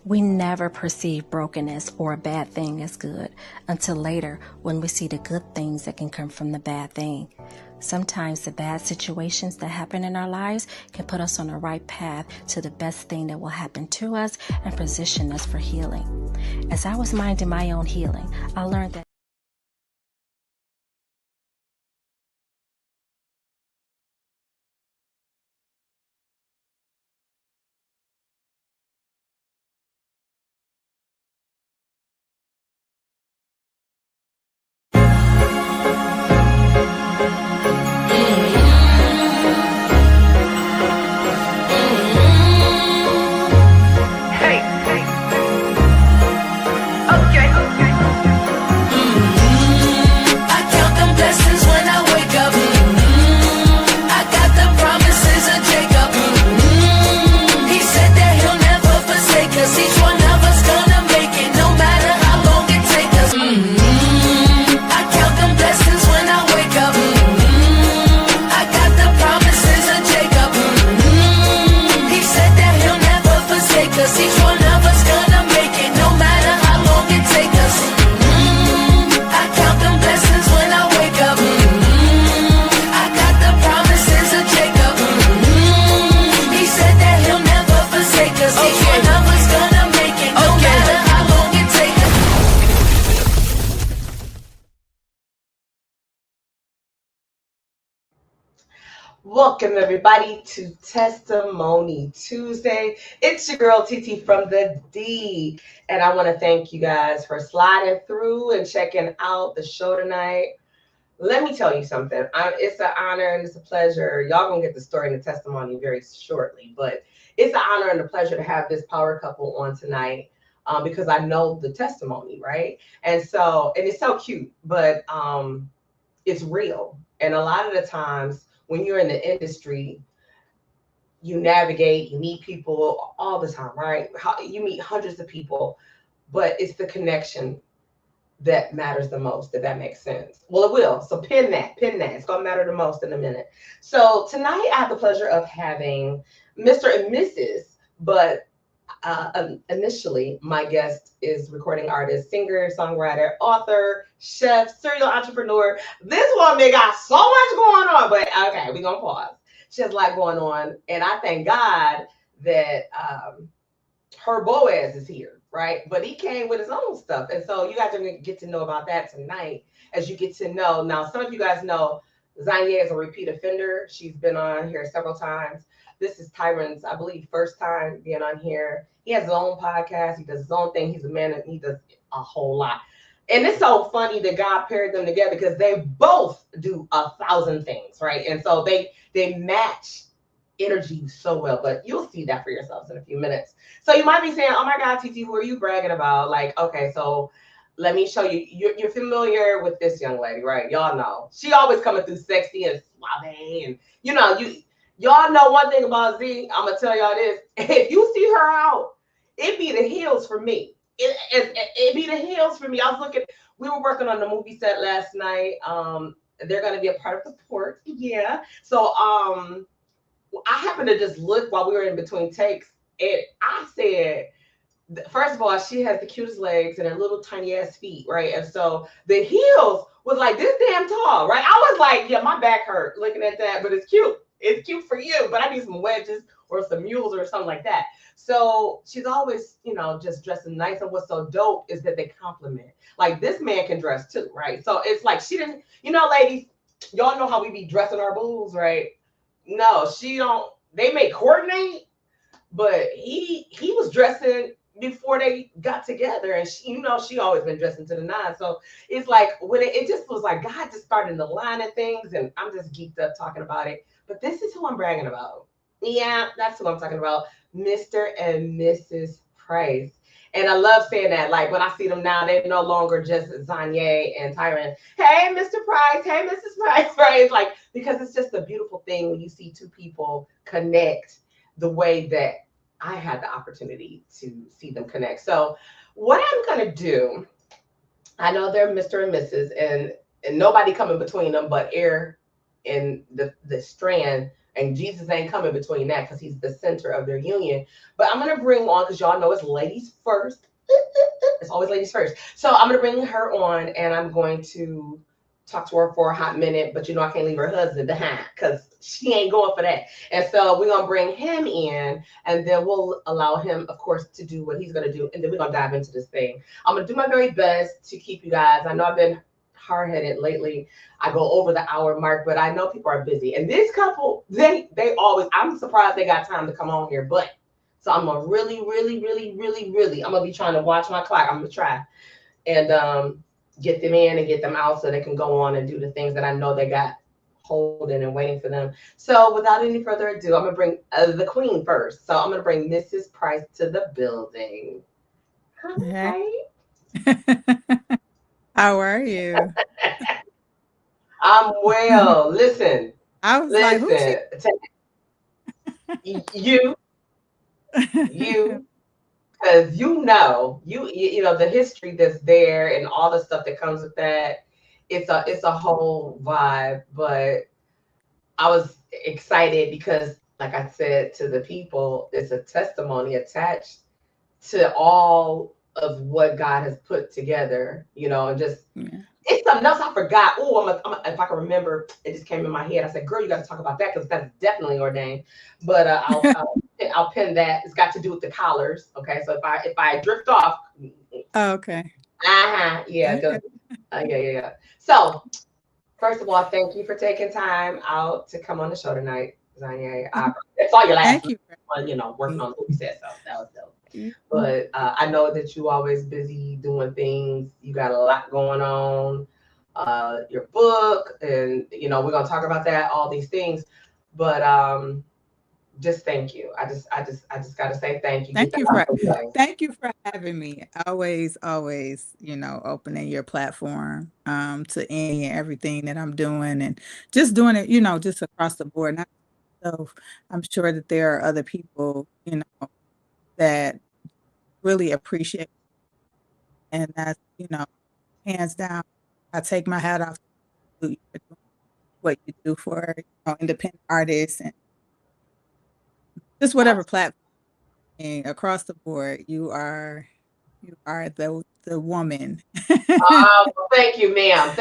We never perceive brokenness or a bad thing as good until later when we see the good things that can come from the bad thing. Sometimes the bad situations that happen in our lives can put us on the right path to the best thing that will happen to us and position us for healing. As I was minding my own healing, I learned that Welcome everybody to Testimony Tuesday. It's your girl TT from the D, and I want to thank you guys for sliding through and checking out the show tonight. Let me tell you something. It's an honor and it's a pleasure. Y'all gonna get the story and the testimony very shortly, but it's an honor and a pleasure to have this power couple on tonight because I know the testimony, right? And it's so cute, but it's real. And a lot of the times when you're in the industry, you navigate, you meet people all the time, right? You meet hundreds of people, but it's the connection that matters the most, if that makes sense. Well, it will. So pin that. It's going to matter the most in a minute. So tonight I have the pleasure of having Mr. and Mrs., but initially my guest is recording artist, singer, songwriter, author, chef, serial entrepreneur. This woman got so much going on, but okay, we're going to pause. She has a lot going on, and I thank God that her Boaz is here, right? But he came with his own stuff. And so you guys are going to get to know about that tonight as you get to know. Now, some of you guys know Zanye is a repeat offender. She's been on here several times. This is Tyron's, I believe, first time being on here. He has his own podcast. He does his own thing. He's a man and he does a whole lot. And it's so funny that God paired them together because they both do 1,000 things, right? And so they match energy so well, but you'll see that for yourselves in a few minutes. So you might be saying, oh my God, TT, who are you bragging about? Like, okay, so let me show you. You're familiar with this young lady, right? Y'all know. She always coming through sexy and suave. And, y'all know one thing about Z. I'm going to tell y'all this. If you see her out, it be the heels for me. It be the heels for me. We were working on the movie set last night. They're going to be a part of the port. Yeah. So, I happened to just look while we were in between takes, and I said, first of all, she has the cutest legs and her little tiny ass feet, right? And so the heels was like this damn tall, right? I was like, yeah, my back hurt looking at that, but it's cute. It's cute for you, but I need some wedges or some mules or something like that. So she's always, just dressing nice. And what's so dope is that they compliment. Like this man can dress too, right? So it's like she didn't, ladies, y'all know how we be dressing our booze, right? No, she don't. They may coordinate, but he was dressing before they got together, and she always been dressing to the nine. So it's like when it just was like God just started the line of things, and I'm just geeked up talking about it. But this is who I'm bragging about. Yeah, that's who I'm talking about, Mr. and Mrs. Price. And I love saying that. Like when I see them now, they're no longer just Zanye and Tyron. Hey, Mr. Price. Hey, Mrs. Price. Right? It's like, because it's just a beautiful thing when you see two people connect the way that I had the opportunity to see them connect. So what I'm going to do, I know they're Mr. and Mrs. and nobody coming between them but air and the strand And Jesus ain't coming between that because he's the center of their union. But I'm going to bring on, because y'all know it's ladies first. It's always ladies first. So I'm going to bring her on, and I'm going to talk to her for a hot minute. But I can't leave her husband behind because she ain't going for that. And so we're going to bring him in, and then we'll allow him, of course, to do what he's going to do. And then we're going to dive into this thing. I'm going to do my very best to keep you guys. I know I've been hard-headed lately. I go over the hour mark, but I know people are busy. And this couple, they always, I'm surprised they got time to come on here. But so I'm gonna really, I'm gonna be trying to watch my clock. I'm gonna try and get them in and get them out so they can go on and do the things that I know they got holding and waiting for them. So without any further ado, I'm gonna bring the queen first. So I'm gonna bring Mrs. Price to the building. Hi. How are you? I'm well. Listen. I was like, who's you, because you know the history that's there and all the stuff that comes with that. It's a whole vibe. But I was excited because, like I said to the people, it's a testimony attached to all of what God has put together, and just it's something else I forgot. Oh, if I can remember, it just came in my head. I said, girl, you got to talk about that because that's definitely ordained. But I'll pin that. It's got to do with the collars. Okay, so if I drift off. Okay. Yeah. Okay. Yeah. So first of all, thank you for taking time out to come on the show tonight, Zanya. That's all your last. Thank you. Working on what we said, so that was dope. But I know that you always busy doing things. You got a lot going on. Your book, and we're gonna talk about that, all these things. But just thank you. I just gotta say thank you. Thank you for having me. Always, opening your platform to any and everything that I'm doing, and just doing it, just across the board. Not myself. I'm sure that there are other people, that really appreciate it. And that's, hands down, I take my hat off to what you do for independent artists and just whatever platform across the board. You are the woman. Thank you, ma'am.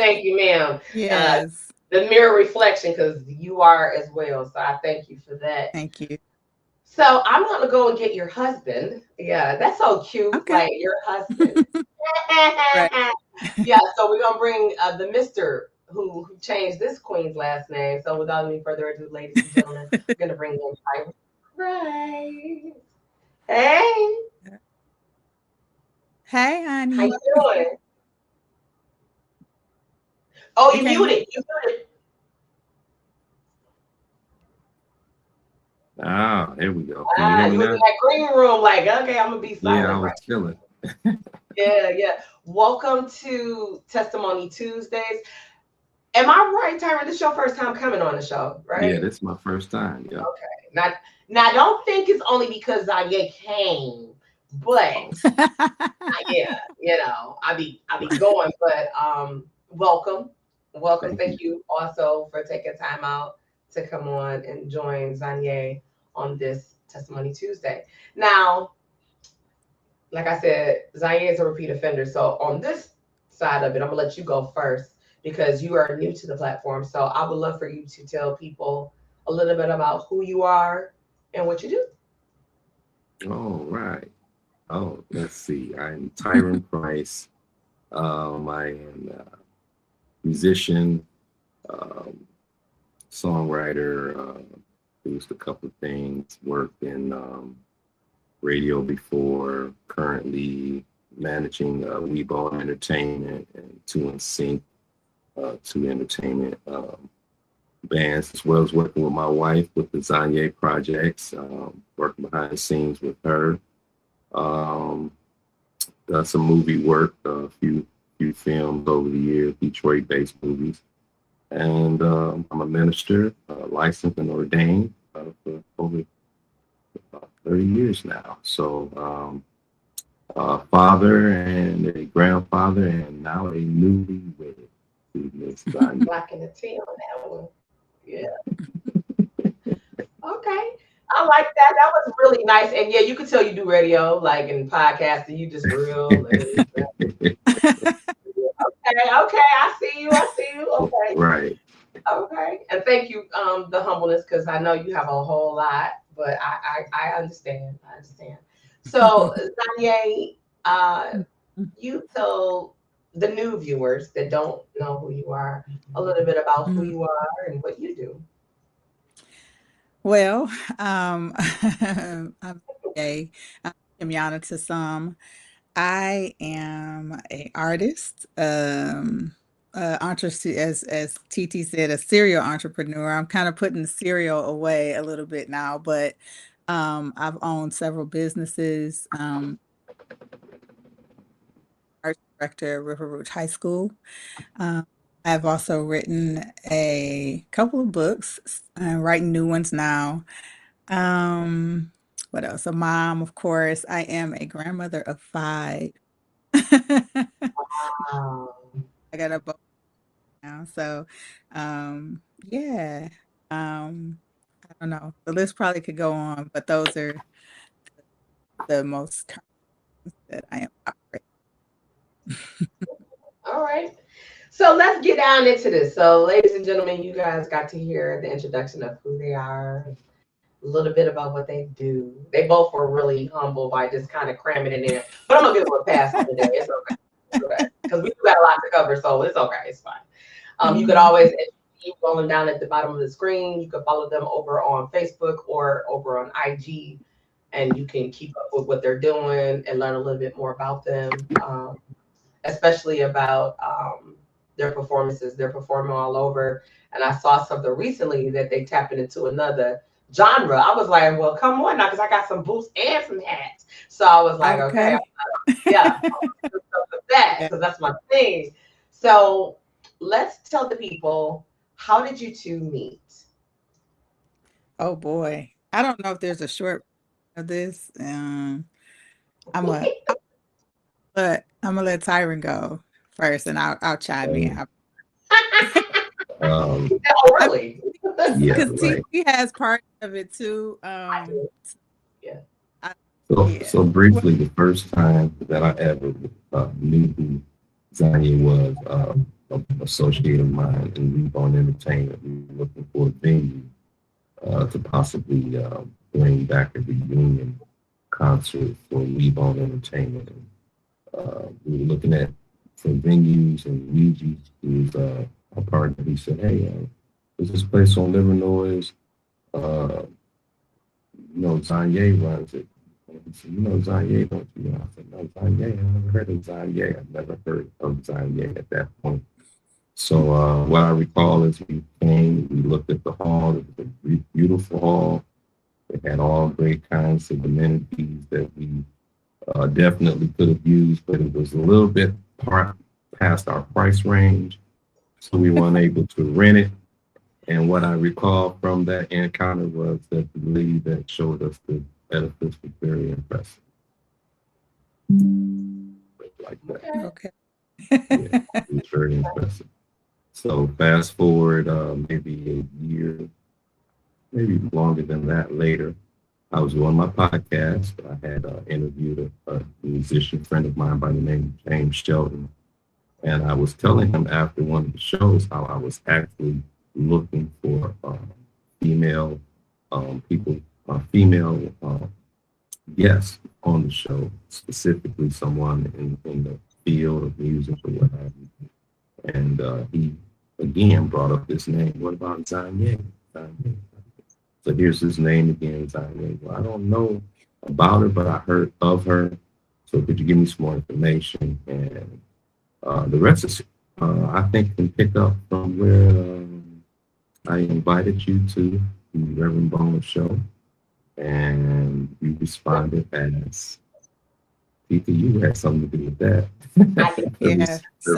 Yes. The mirror reflection, because you are as well. So I thank you for that. Thank you. So I'm gonna go and get your husband. Yeah, that's so cute. Okay. Like your husband. Right. Yeah, so we're gonna bring the Mr. who changed this queen's last name. So without any further ado, ladies and gentlemen, we're gonna bring in Price. Hey. Hey, honey. How you doing? Oh, you muted. There we go. Can you hear me now? In that green room, like, okay, I'm gonna be silent. Yeah, I was chilling. Yeah. Welcome to Testimony Tuesdays. Am I right, Tyron? This is your first time coming on the show, right? Yeah, this is my first time. Yeah. Okay. Now don't think it's only because Zanya came, but yeah, I be going, but welcome. Thank you also for taking time out to come on and join Zanya on this Testimony Tuesday. Now, like I said, Zanya is a repeat offender. So on this side of it, I'm gonna let you go first because you are new to the platform. So I would love for you to tell people a little bit about who you are and what you do. All right. Oh, let's see. I'm Tyron Price. I am a musician, songwriter, produced a couple of things, worked in radio before, currently managing Weebone Entertainment and 2 in Sync, 2 entertainment bands, as well as working with my wife with the Zanya projects, working behind the scenes with her. Done some movie work, a few films over the years, Detroit-based movies. And I'm a minister, licensed and ordained for over about 30 years now. So father and a grandfather and now a newlywed. Blocking the T on that one. Yeah. Okay. I like that. That was really nice. And yeah, you could tell you do radio, like in podcasting, you just real. Okay, okay. I see you. I see you. Okay. Right. Okay. And thank you, the humbleness, because I know you have a whole lot, but I understand. I understand. So Zanye, you tell the new viewers that don't know who you are a little bit about who you are and what you do. Well, I'm gay. I'm Kimiana to some. I am a artist, as TT said, a serial entrepreneur. I'm kind of putting the cereal away a little bit now, but I've owned several businesses. Art director at River Rouge High School. Um, I've also written a couple of books. I'm writing new ones now. Um, what else? A mom, of course. I am a grandmother of 5. Wow. I got a book now. So, yeah. I don't know. The list probably could go on, but those are the most current that I am operating. All right. So let's get down into this. So, ladies and gentlemen, you guys got to hear the introduction of who they are, a little bit about what they do. They both were really humble by just kind of cramming it in there. But I'm gonna give them a pass for today. It's okay. It's okay. Because we got a lot to cover, so it's okay. It's fine. You could always keep rolling down at the bottom of the screen. You could follow them over on Facebook or over on IG, and you can keep up with what they're doing and learn a little bit more about them, especially about their performances. They're performing all over. And I saw something recently that they tapping into another genre. I was like, well, come on now, because I got some boots and some hats. So I was like, okay, yeah, that, Yeah. because that's my thing. So let's tell the people, how did you two meet? Oh boy. I don't know if there's a short of this. I'm a but I'm gonna let Tyron go first and I'll chime in. Um, Oh, really? yeah, Because right. TT has part of it too. Yeah. So briefly, the first time that I ever knew who Zanye was, an associate of mine in Reborn Entertainment, we were looking for a venue to possibly bring back a reunion concert for Reborn Entertainment. And, we were looking at some venues, and Luigi, who's our partner, he said, "Hey, there's this place on Livernois. Zanye runs it." And he said, Zanye, don't you know? I said, no, Zanye, I never heard of Zanye. I've never heard of Zanye at that point. So what I recall is we came, we looked at the hall. It was a beautiful hall. It had all great kinds of amenities that we definitely could have used, but it was a little bit past our price range. So we weren't able to rent it. And what I recall from that encounter was that the lady that showed us the edifice was very impressive. Like that. Okay. Yeah, it was very impressive. So fast forward maybe a year, maybe longer than that later, I was on my podcast. I had interviewed a musician friend of mine by the name of James Sheldon. And I was telling him after one of the shows how I was actually looking for female people, female guests on the show, specifically someone in the field of music or what have you. And he again brought up this name. What about Zanye? So here's his name again, Zanye. Well, I don't know about her, but I heard of her. So could you give me some more information? And the rest is, I think, can pick up from where I invited you to the Reverend Bono show, and you responded as Tita, you had something to do with that. Yeah. So,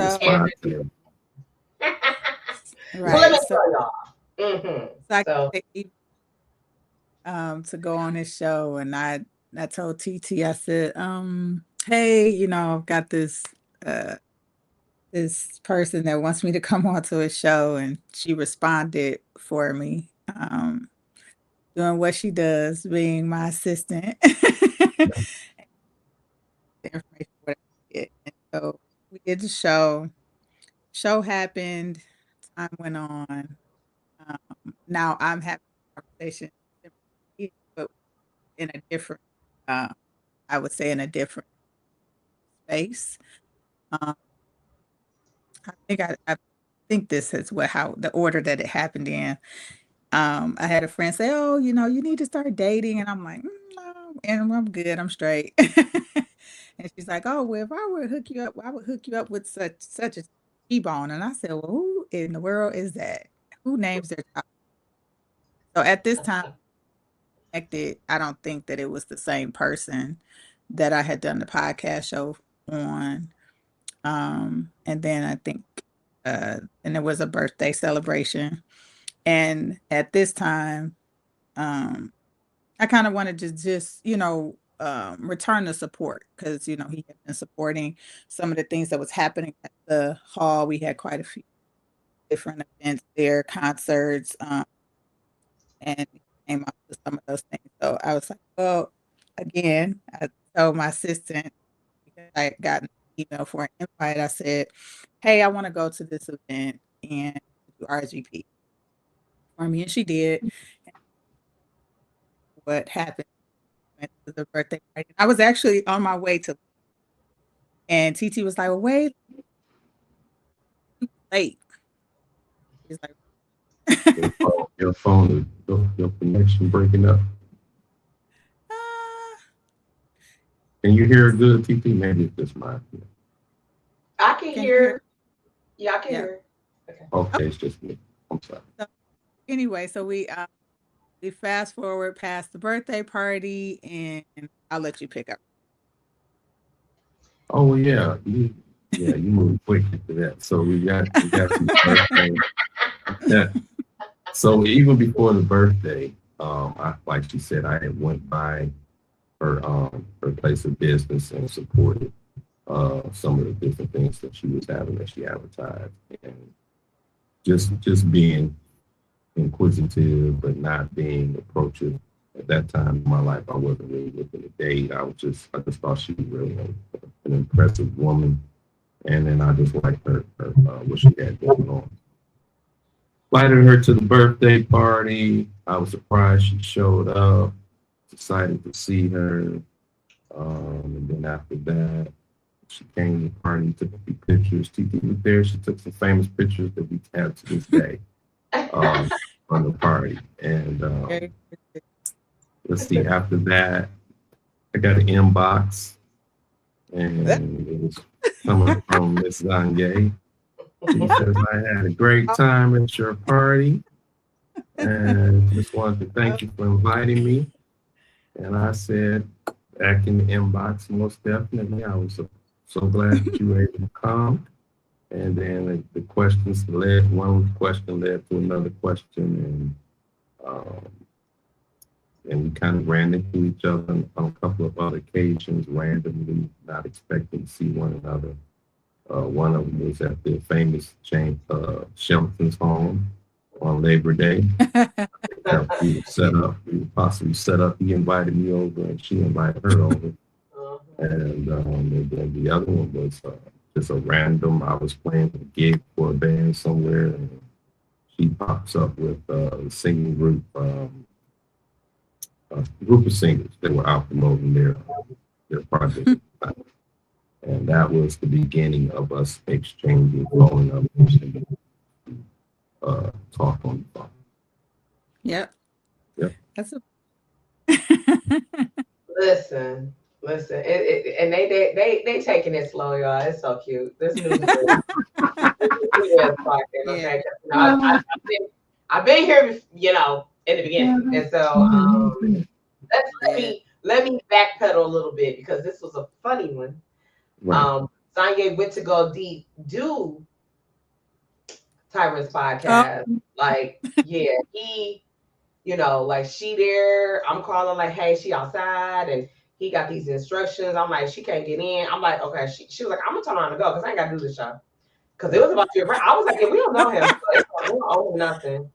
Right. So let me start off. Mm-hmm. So to go on his show, and I told TT, I said, hey, I've got this this person that wants me to come on to his show, and she responded for me. doing what she does, being my assistant. The information what I get. And so we did the show. Show happened. Time went on. Now I'm having a conversation, but in a different, I would say, in a different space. I think this is how the order that it happened in. I had a friend say, "Oh, you need to start dating," and I'm like, "No, and I'm good. I'm straight." And she's like, "Oh, well, if I were to hook you up, I would hook you up with such a T-bone." And I said, "Well, who in the world is that? Who names their child?" So at this time, I don't think that it was the same person that I had done the podcast show on. And then I think, and it was a birthday celebration. And at this time, I kind of wanted to just, return the support because, he had been supporting some of the things that was happening at the hall. We had quite a few different events there, concerts, and came up with some of those things. So I was like, well, again, I told my assistant, because I had gotten an email for an invite. I said, hey, I want to go to this event and do RSVP for me. And she did. What happened? Went to the birthday party. I was actually on my way to, and TT was like, well, wait, late. He's like, your phone, your connection breaking up. Can you hear it good, TT? Maybe it's just mine. I can hear. Yeah, I can hear. Okay, it's just me. I'm sorry. So, anyway, so we fast forward past the birthday party, and I'll let you pick up. Oh well, yeah, you moved quick to that. So we got some birthday. Yeah. So even before the birthday, like she said, I had went by her place of business and supported some of the different things that she was having that she advertised, and just being inquisitive but not being approachable. At that time in my life, I wasn't really looking to date. I just thought she was really an impressive woman, and then I just liked her what she had going on. Invited her to the birthday party. I was surprised she showed up. Excited to see her. And then after that, she came to the party, took a few pictures. TT was there. She took some famous pictures that we have to this day on the party. And let's see, after that, I got an inbox, and it was coming from Miss Zange. She says, I had a great time at your party, and just wanted to thank you for inviting me. And I said, back in the inbox, most definitely, I was so glad that you were able to come. And then the questions led, one question led to another question, and we kind of ran into each other on a couple of other occasions, randomly, not expecting to see one another. One of them was at the famous chain Shelton's home on Labor Day. We were possibly set up. He invited me over, and she invited her over. And then the other one was just a random. I was playing a gig for a band somewhere, and she pops up with a singing group, a group of singers that were out promoting their project. And that was the beginning of us exchanging phone numbers and talk on the phone. Yep. That's Listen. And they taking it slow, y'all. It's so cute. This new okay. I've been here, in the beginning, and so let me backpedal a little bit because this was a funny one. Right. Zange went to go do Tyron's podcast. He, she there. I'm calling hey, she outside, and he got these instructions. I'm like, she can't get in. I'm like, okay. She was like, I'm gonna turn around and go because I ain't gotta do this show. Because it was about your friend. I was like, yeah, we don't know him. We don't owe him nothing.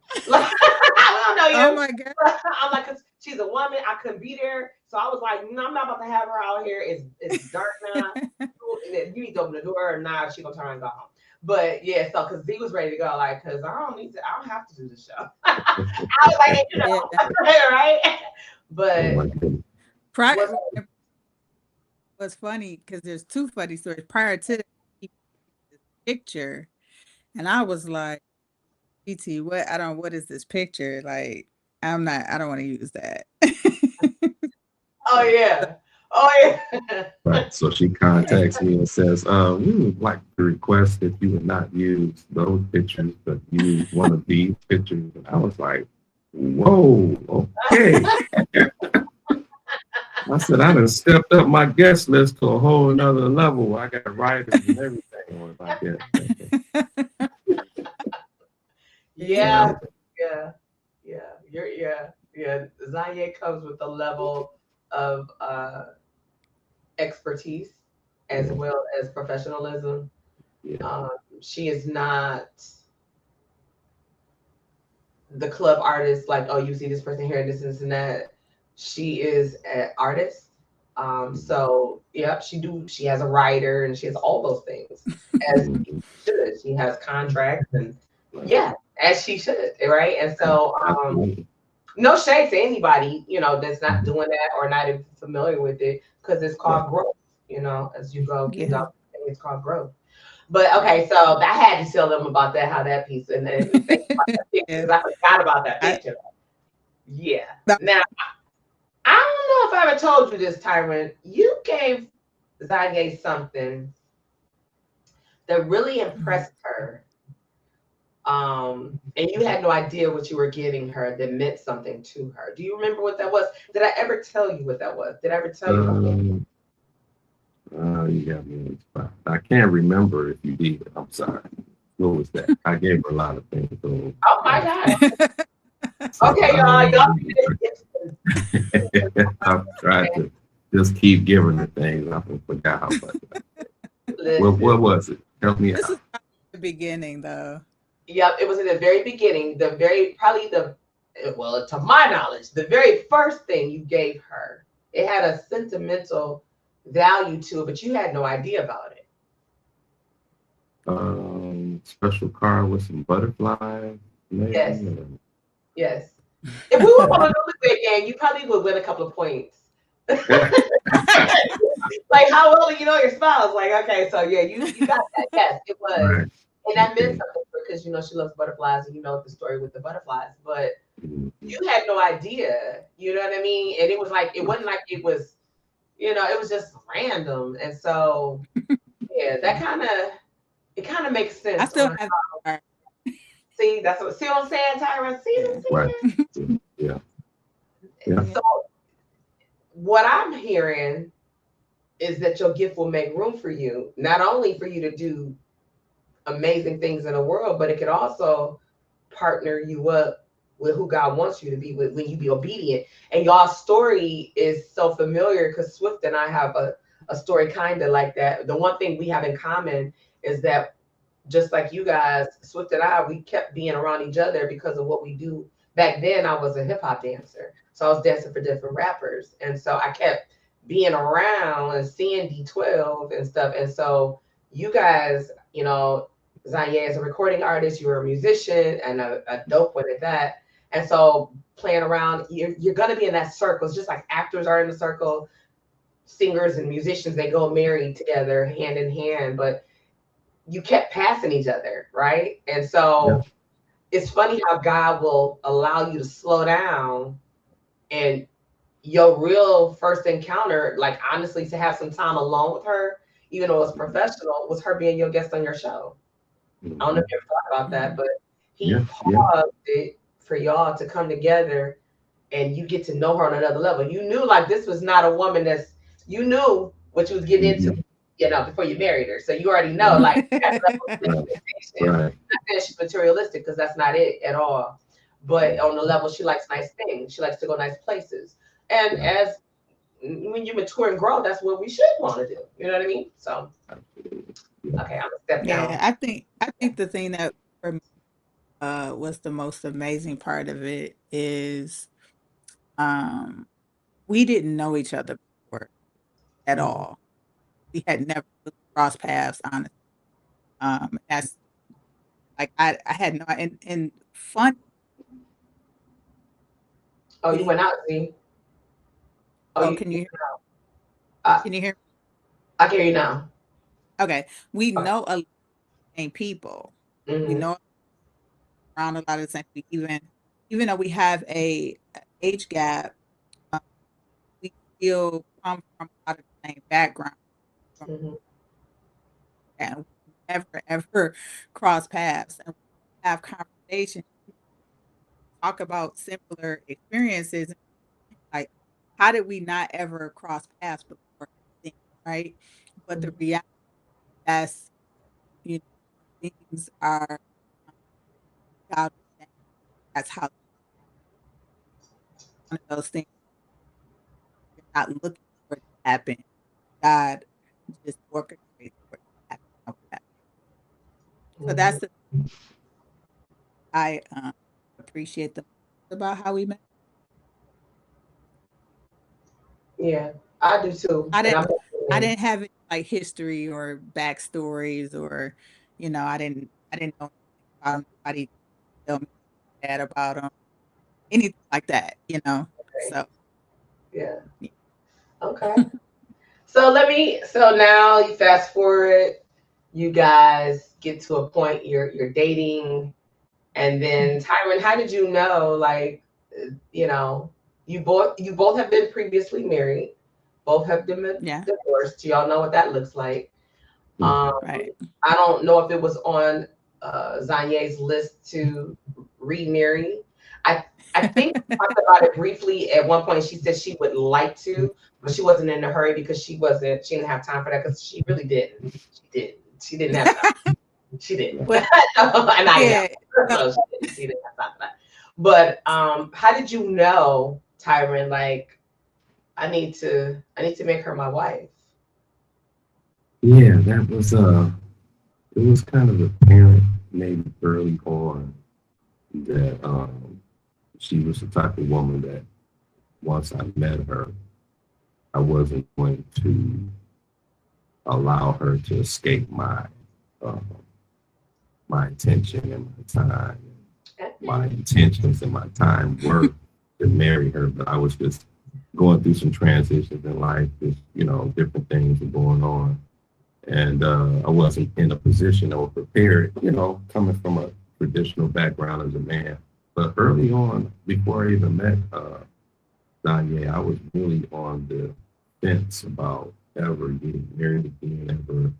don't know you. Oh my God. I'm like, 'cause she's a woman. I couldn't be there. So I was like, no, I'm not about to have her out here. It's dark now. You need to open the door or not. She gonna turn around and go home. But yeah, so because Z was ready to go, like, because I don't have to do the show. I was like, right? But what's funny, because there's two funny stories. Prior to that, picture, and I was like, TT, what is this picture? Like, I don't want to use that. Oh yeah. Right. So she contacts me and says, we would like to request if you would not use those pictures, but use one of these pictures. And I was like, whoa, okay. I said, I done stepped up my guest list to a whole nother level. I got writers and everything on my guest. Yeah. Zanye comes with a level of expertise as well as professionalism. Yeah. She is not the club artist, like, oh, you see this person here and this and that. She is an artist. So yep, she has a writer and she has all those things as she should. She has contracts and yeah, as she should, right? And so no shade to anybody, that's not doing that or not even familiar with it, because it's called growth, as you go, it's called growth. But okay, so I had to tell them about that, how that piece, and then because I forgot about that picture. Yeah. Now, I don't know if I ever told you this, Tyron. You gave Zanye something that really impressed her. And you had no idea what you were giving her that meant something to her. Do you remember what that was? Did I ever tell you what that was? Did I ever tell you? You got me on the spot. I can't remember if you did. I'm sorry. What was that? I gave her a lot of things. So, oh my God. Okay, y'all. I've tried to just keep giving her things. I forgot how much. What was it? Help me out. This is the beginning, though. Yep, it was in the very beginning. To my knowledge, the very first thing you gave her. It had a sentimental value to it, but you had no idea about it. Special car with some butterflies. Maybe? Yes. If we were on a Newlywed Gang, you probably would win a couple of points. Like, how well do you know your spouse? Like, okay, so yeah, you got that. Yes, it was. Right. And that meant something because she loves butterflies and the story with the butterflies. But you had no idea, you know what I mean? And it was like, it wasn't like it was, it was just random. And so yeah, that kind of makes sense. I still have see what I'm saying, Tyron? See what I'm saying? Yeah. So what I'm hearing is that your gift will make room for you, not only for you to do amazing things in the world, but it could also partner you up with who God wants you to be with when you be obedient. And y'all's story is so familiar because Swift and I have a story kind of like that. The one thing we have in common is that just like you guys, Swift and I, we kept being around each other because of what we do. Back then, I was a hip hop dancer. So I was dancing for different rappers. And so I kept being around and seeing D12 and stuff. And so you guys, Zanye is a recording artist, you're a musician and a dope one at that. And so playing around, you're going to be in that circle. It's just like actors are in the circle, singers and musicians, they go married together hand in hand. But you kept passing each other, right? And so it's funny how God will allow you to slow down, and your real first encounter, like honestly, to have some time alone with her, even though it's professional, was her being your guest on your show. I don't know if you ever thought about that, but he paused it for y'all to come together and you get to know her on another level. You knew like this was not a woman you knew what you was getting into. Before you married her. So you already know, like, that level of not that she's materialistic, because that's not it at all. But on the level, she likes nice things. She likes to go nice places. And as when you mature and grow, that's what we should want to do. You know what I mean? So, okay, I'm gonna step down. Yeah, I think the thing that for me what's the most amazing part of it is we didn't know each other before at Mhm. all. We had never really crossed paths, honestly. That's like I had no and fun. Oh, you went out, see? Oh, Oh, you, I, can you hear? I can hear you now. Okay, we Okay. know a lot of the same people. We Mhm. know around a lot of the same people, even though we have a age gap, uh, we still come from a lot of the same background, Mhm. and we never ever cross paths and have conversations, talk about similar experiences. Like, how did we not ever cross paths before? Right? But the Mhm. reality that's you know things are God. That's how one of those things you're not looking for it to happen. God just orchestrates for it to happen like that. So Mhm. that's the I appreciate the about how we met. Yeah, I do too. I And didn't I didn't have any like history or backstories or I didn't know about nobody tell me bad about them, anything like that, you know. So yeah. yeah. Okay. So now you fast forward, you guys get to a point you're dating, and then Mhm. Tyron, how did you know, like, you know, you both have been previously married, both have been Yeah, divorced. Y'all know what that looks like. Um, right. I don't know if it was on Zanye's list to remarry. I I think we talked about it briefly at one point. She said she would like to, but she wasn't in a hurry because she didn't have time for that because she really didn't. She didn't have time. She didn't. Well, And I yeah. know. No, So she didn't have time for that. But how did you know, Tyron, like I need to make her my wife? Yeah, that was it was kind of apparent maybe early on that she was the type of woman that once I met her, I wasn't going to allow her to escape uh, my attention and my time, my intentions and my time were to marry her. But I was just going through some transitions in life, just different things were going on, and I wasn't in a position or prepared, coming from a traditional background as a man. But early on, before I even met Danye, I was really on the fence about ever getting married again, ever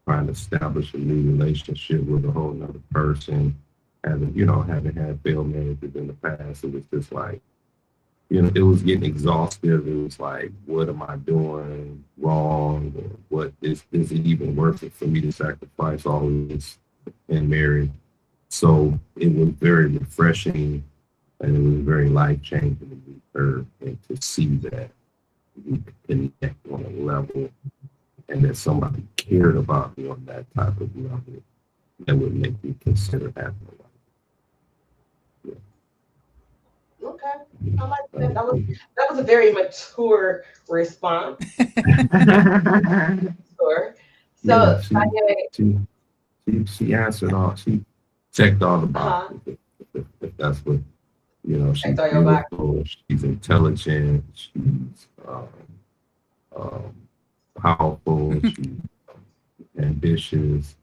trying to establish a new relationship with a whole nother person. Having had failed marriages in the past, it was just like, it was getting exhaustive. It was like, what am I doing wrong? Or what is it even worth it for me to sacrifice all of this in marriage? So it was very refreshing and it was very life changing to meet her and to see that we could connect on a level and that somebody cared about me on that type of level that would make me consider having a life. Okay. I like Yeah. that. That was a very mature response. Sure. Yeah, So, Danye, she she answered all. She checked all the huh? boxes. If that's what she's Checked all your boxes. beautiful. She's intelligent. She's um, powerful. She's ambitious.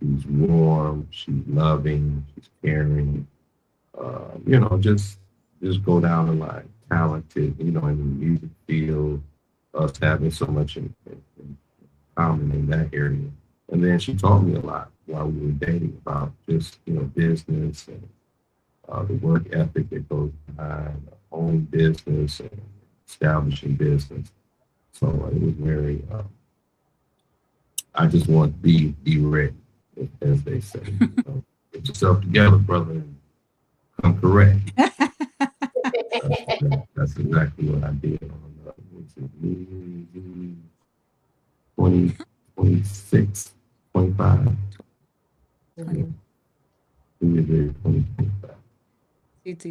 She's warm. She's loving. She's caring. Just go down the line. Talented. In the music field. Us having so much in common in that area. And then she taught me a lot while we were dating about just business and the work ethic that goes behind owning business and establishing business. So it was very. I just want to be ready, as they say. Get yourself together, brother, and come correct. That's exactly what I did on 20, 26, 25. Mhm. New Year's Eve 2025. TT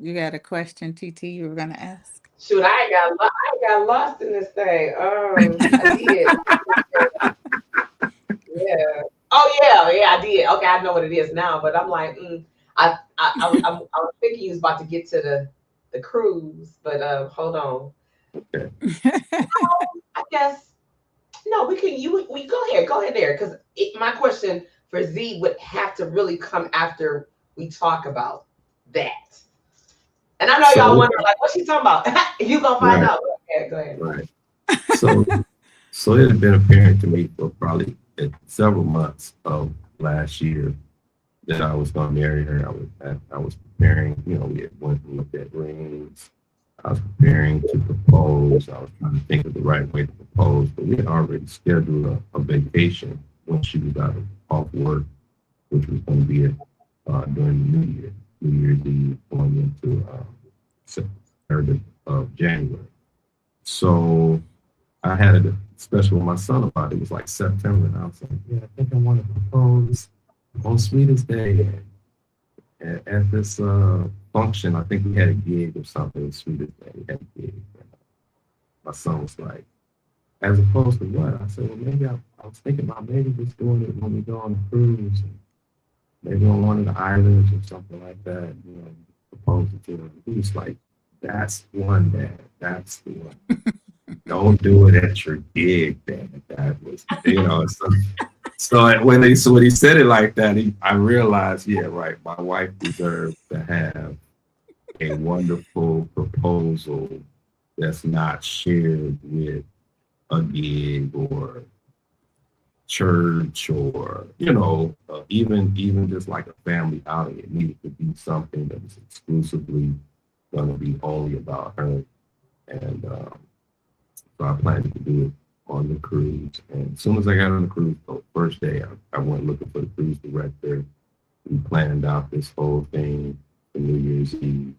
you got a question, TT, you were gonna ask? Shoot, I got lost in this thing. I did. Yeah. Oh yeah, I did. Okay, I know what it is now, but I'm like, I was thinking you was about to get to the cruise, but hold on. Okay. I guess no, we can. We go ahead there, because my question for Z would have to really come after we talk about that. And I know y'all So, wonder, like, what's she talking about? You gonna find right, out. Okay, go ahead. right. So, so it had been apparent to me for probably several months of last year that I was going to marry her. I was preparing. You know, we had went and looked at rings. I was preparing to propose. I was trying to think of the right way to propose, but we had already scheduled a vacation when she was off work, which was going to be during the New Year's Eve, going into September of January. So I had a special with my son about it. It was like September, and I was like, yeah, I think I want to propose on Sweetest Day. At this function, I think we had a gig or something. Sweetest Day, we had a gig. And my son was like, as opposed to what? I said, well, maybe I was thinking about maybe just doing it when we go on a cruise, and maybe on one of the islands or something like that. You know, proposing to him. He was like, that's one, Dad. That's the one. Don't do it at your gig, Dad. That was, you know. So when he said it like that, I realized, yeah, right. My wife deserves to have a wonderful proposal that's not shared with a gig or church, or even just like a family outing. It needed to be something that was exclusively going to be only about her. And so I planned to do it on the cruise. And as soon as I got on the cruise, the first day, I went looking for the cruise director. We planned out this whole thing for New Year's Eve,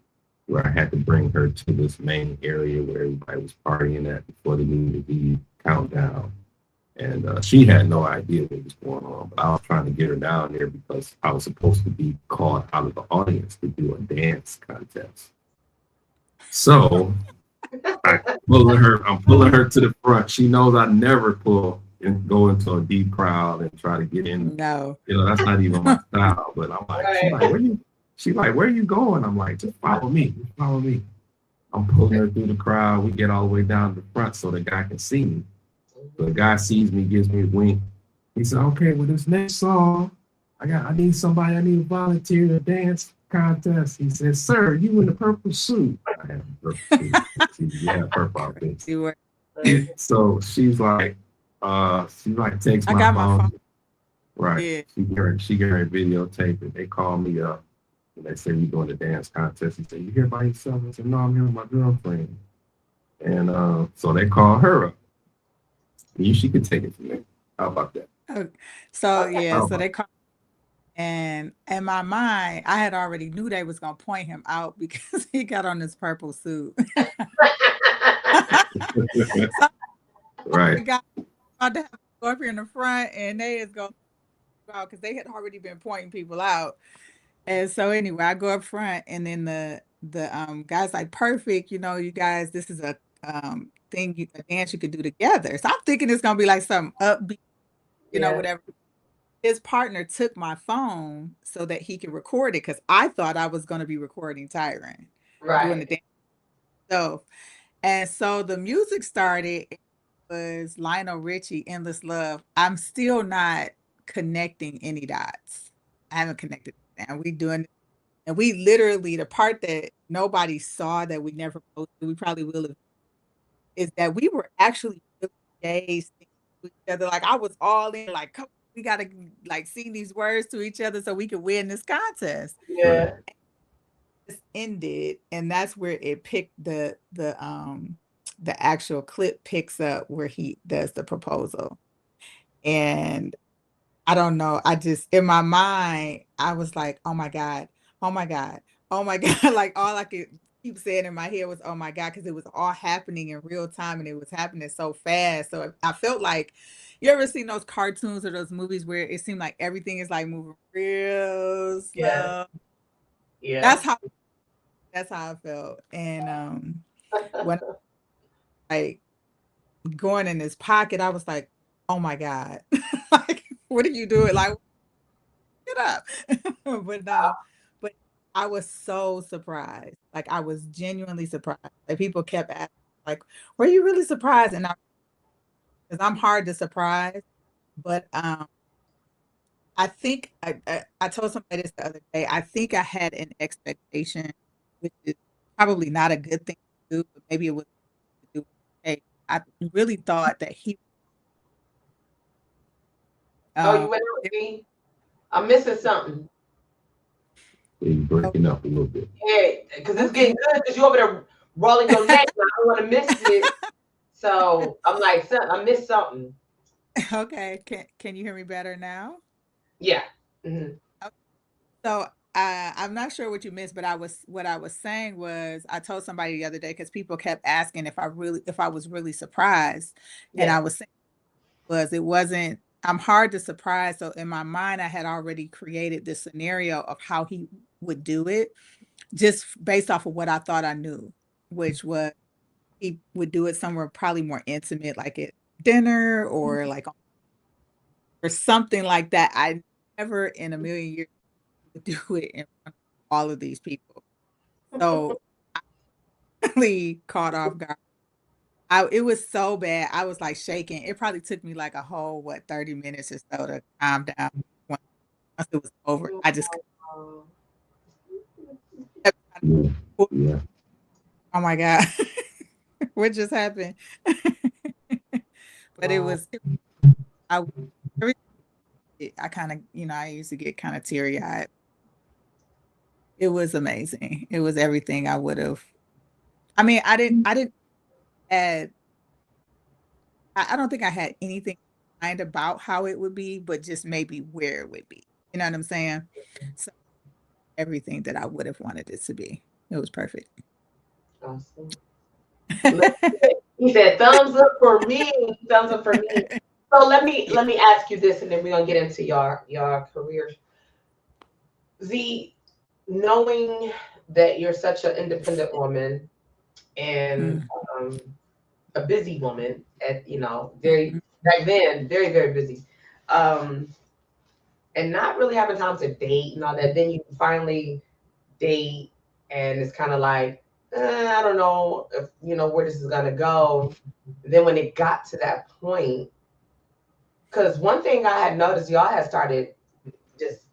where I had to bring her to this main area where everybody was partying at before the New Year's Eve countdown. And she had no idea what was going on, but I was trying to get her down there because I was supposed to be called out of the audience to do a dance contest. So I'm pulling her to the front. She knows I never pull and go into a deep crowd and try to get in. No. You know, that's not even my style. But I'm like, she's like, where are you going? I'm like, just follow me. Just follow me. I'm pulling her through the crowd. We get all the way down to the front so the guy can see me. So the guy sees me, gives me a wink. He said, okay, well, this next song, I need somebody, I need a volunteer to dance contest. He said, sir, you in the purple suit. I had a purple suit. Yeah, purple outfit. So she's like, takes my phone. Right. Yeah. She get her videotape it. They call me up and they say, you doing the dance contest. He said, you here by yourself? I said, no, I'm here with my girlfriend. And so they call her up. She could take it from me. How about that? So they called, and in my mind, I had already knew they was gonna point him out because he got on this purple suit. Right. We got about to have to go up here in the front, and they is going out because they had already been pointing people out. And so anyway, I go up front, and then the guy's like, perfect, you know, you guys, this is a thing, a dance you could do together. So I'm thinking it's gonna be like something upbeat, you know, whatever. His partner took my phone so that he could record it because I thought I was gonna be recording Tyron doing the dance. So the music started. It was Lionel Richie, Endless Love. I'm still not connecting any dots. I haven't connected. And we literally, the part that nobody saw that we never posted, we probably will have, is that we were actually days with each other. Like I was all in, like, come, we gotta like sing these words to each other so we could win this contest. Yeah. It ended, and that's where it picked the actual clip picks up where he does the proposal. And I don't know, I just, in my mind, I was like, oh my God, oh my God, oh my God. Like all I could keep saying in my head was, oh my God, because it was all happening in real time and it was happening so fast. So I felt like, you ever seen those cartoons or those movies where it seemed like everything is like moving real Yeah. slow? Yeah. That's how I felt. And when I going in his pocket, I was like, oh my God. Like, what are you doing? Like, get up. But no, but I was so surprised. Like I was genuinely surprised. Like people kept asking, like, were you really surprised? And I, because I'm hard to surprise, but I think I told somebody this the other day. I think I had an expectation, which is probably not a good thing to do, but maybe it was to do. Hey, I really thought that he Oh, you um went out with me? I'm missing something. You're breaking up a little bit. Yeah, because it's okay. getting good because you over there rolling your neck and I don't want to miss it. So I'm like, son, I missed something. Okay. Can you hear me better now? Yeah. Hmm. So I'm not sure what you missed, but what I was saying was I told somebody the other day because people kept asking if I was really surprised, and I Yeah. was saying it wasn't. I'm hard to surprise, so in my mind I had already created this scenario of how he would do it, just based off of what I thought I knew, which was he would do it somewhere probably more intimate, like at dinner or like or something like that. I never in a million years would do it in front of all of these people. So really caught off guard. It was so bad. I was like shaking. It probably took me like a whole 30 minutes or so to calm down. Once it was over, I just Oh, kept Yeah. trying to, Yeah. oh my God, what just happened? But wow. I I kind of, I used to get kind of teary eyed. It was amazing. It was everything I would have. I mean, I didn't add I don't think I had anything in mind about how it would be, but just maybe where it would be. You know what I'm saying? So everything that I would have wanted it to be. It was perfect. Awesome. Look, he said thumbs up for me. Thumbs up for me. So let me ask you this, and then we're gonna get into your careers. Z, knowing that you're such an independent woman and Mm, um, a busy woman, at very mhm, back then, very very busy, um, and not really having time to date and all that. Then you finally date, and it's kind of like I don't know if where this is gonna go. Then when it got to that point, because one thing I had noticed, y'all had started just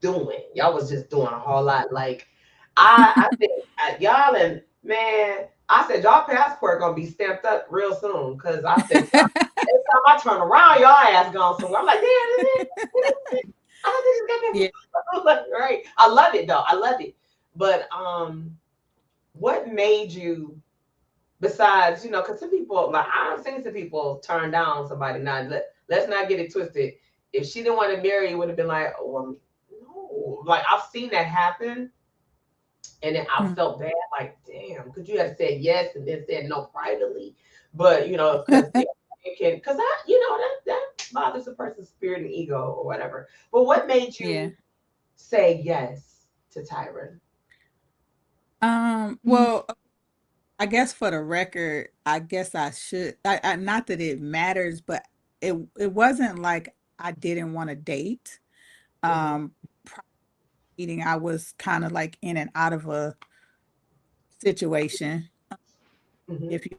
doing. Y'all was just doing a whole lot. Like I think y'all and man, I said y'all passport gonna be stamped up real soon. Cause I said every time I turn around, y'all ass gone somewhere. I'm like, damn, I just got yeah. that. Right. I love it though. I love it. But what made you besides, because some people like I've seen some people turn down somebody. Now let's not get it twisted. If she didn't want to marry, it would have been like, oh no. Like I've seen that happen, and then I Mm. felt bad. Like, damn, could you have said yes and then said no privately? But because it can, because that bothers a person's spirit and ego or whatever. But what made Yeah. you say yes to Tyron? Well, I guess for the record, I guess I should. Not that it matters, but it wasn't like I didn't want to date. Hmm. Prior to meeting, I was kind of like in and out of a situation. Hmm. If you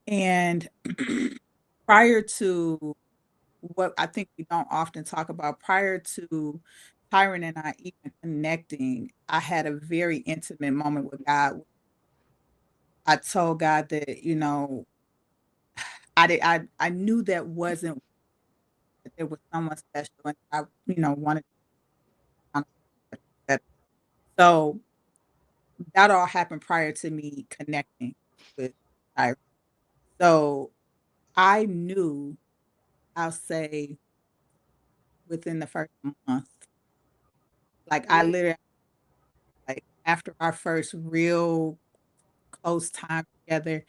and prior to what I think we don't often talk about, prior to Tyron and I even connecting, I had a very intimate moment with God. I told God that, I knew that wasn't that there was someone special and I, wanted to that. So that all happened prior to me connecting with Tyron. So I knew, I'll say within the first month, like I literally like after our first real close time together,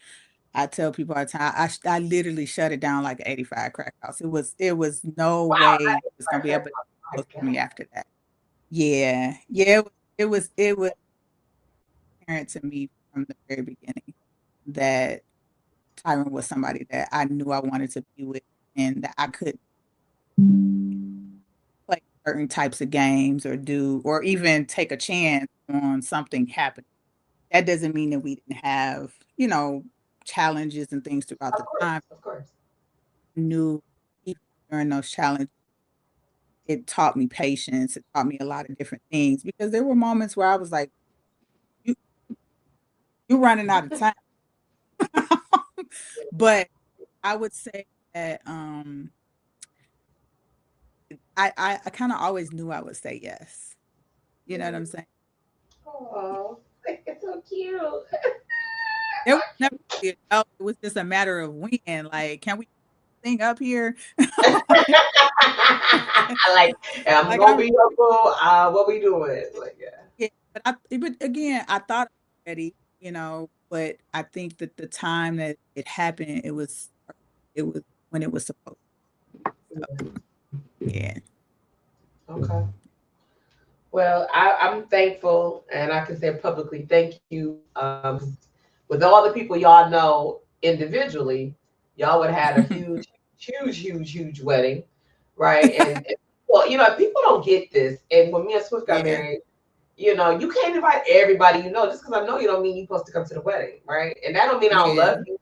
I tell people all the time, I literally shut it down like an 85 crack house. It was no Wow, way that it was gonna be able to my close to God. me after that. Yeah, yeah, it was apparent to me from the very beginning that Tyron was somebody that I knew I wanted to be with, and that I could play certain types of games or do, or even take a chance on something happening. That doesn't mean that we didn't have, challenges and things throughout Of the course, time. of course. Knew even during those challenges, it taught me patience. It taught me a lot of different things because there were moments where I was like, "You, you're running out of time." But I would say that I kind of always knew I would say yes. You know what I'm saying? Oh, it's so cute. There was never really a no. It was just a matter of when. Like, can we sing up here? I like, I'm Like gonna I be your boo. What we doing? Like, yeah. Yeah, but again, I thought already, but I think that the time that it happened, it was when it was supposed to. So, yeah. Okay. Well, I'm thankful, and I can say publicly, thank you. With all the people y'all know individually, y'all would have had a huge, huge, huge, huge wedding, right? And well, people don't get this. And when me and Swift got Yeah. married, you can't invite everybody you know. Just because I know you don't mean you're supposed to come to the wedding, right? And that don't mean I don't Yeah. love you.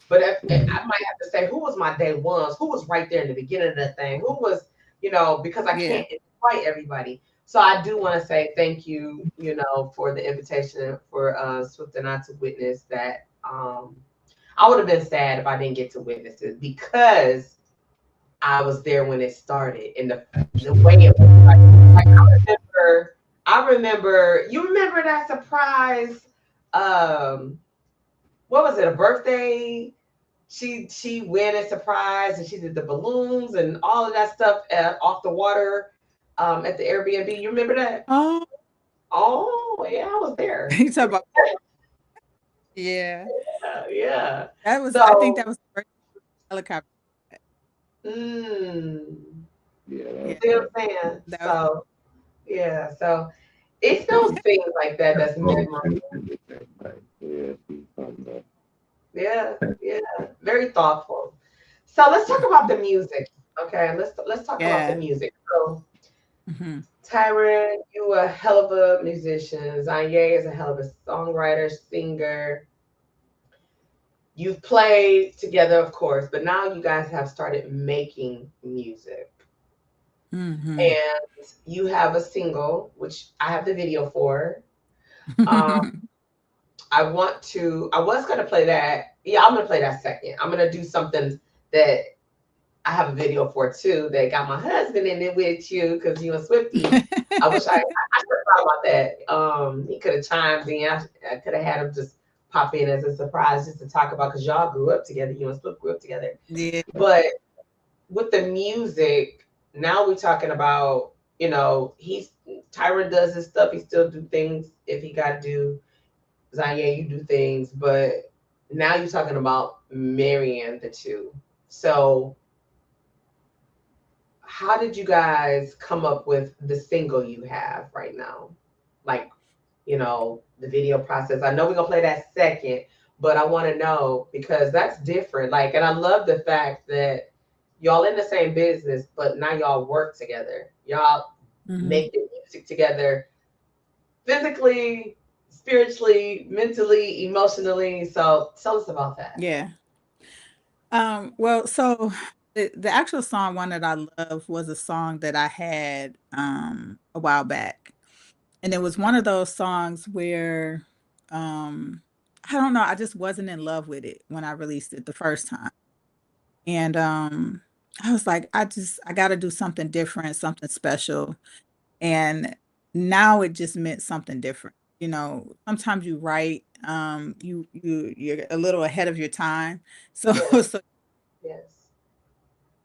But I might have to say, who was my day ones? Who was right there in the beginning of the thing? Who was, because I Yeah. can't invite everybody. So I do want to say thank you, for the invitation for Swift and I to witness that. I would have been sad if I didn't get to witness it because I was there when it started and the way it was. Like I remember. You remember that surprise? Um, what was it? A birthday? She went a surprise and she did the balloons and all of that stuff off the water at the Airbnb. You remember that? Oh, Oh yeah, I was there. you talk about yeah. Yeah. I think that So, was the first helicopter. mm, Yeah, Yeah, see what I'm saying? that was So yeah, so it's those things like that that's that's memorable. right. Yeah, she's from the Yeah, yeah, very thoughtful. So let's talk about the music. Okay, let's talk about the yeah. music. So Hmm. Tyron, you a hell of a musician. Zanye is a hell of a songwriter, singer. You've played together, of course, but now you guys have started making music. Hmm. And you have a single, which I have the video for. Um, I was going to play that. Yeah, I'm going to play that second. I'm going to do something that I have a video for too that got my husband in it with you because you and Swifty. I wish I should have thought about that. He could have chimed in. I could have had him just pop in as a surprise just to talk about because y'all grew up together. You and Swift grew up together. Yeah. But with the music, now we're talking about, he's Tyron does his stuff. He still do things if he got to do. Zanye, you do things, but now you're talking about marrying the two. So how did you guys come up with the single you have right now? Like, the video process. I know we're gonna play that second, but I want to know because that's different. Like, and I love the fact that y'all in the same business, but now y'all work together. Y'all Hmm. make the music together physically, spiritually, mentally, emotionally. So tell us about that. Yeah. Well, so the actual song one that I love was a song that I had a while back. And it was one of those songs where um I don't know, I just wasn't in love with it when I released it the first time. And I was like, I gotta do something different, something special. And now it just meant something different. Sometimes you write, you're a little ahead of your time. So Yes, so yes.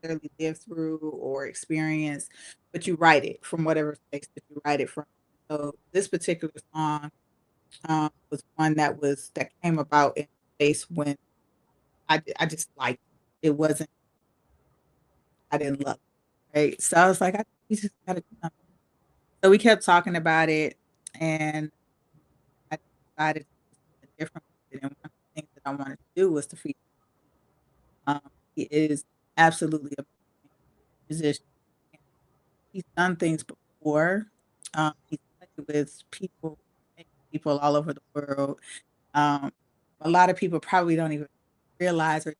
necessarily live through or experience, but you write it from whatever space that you write it from. So this particular song was one that came about in space when I just liked it. It wasn't, I didn't love it, right? So I was like, we just gotta do something. So we kept talking about it, and I decided to do something different with it. And one of the things that I wanted to do was to feature. He is absolutely a musician. He's done things before. He's played with people all over the world. Um, a lot of people probably don't even realize or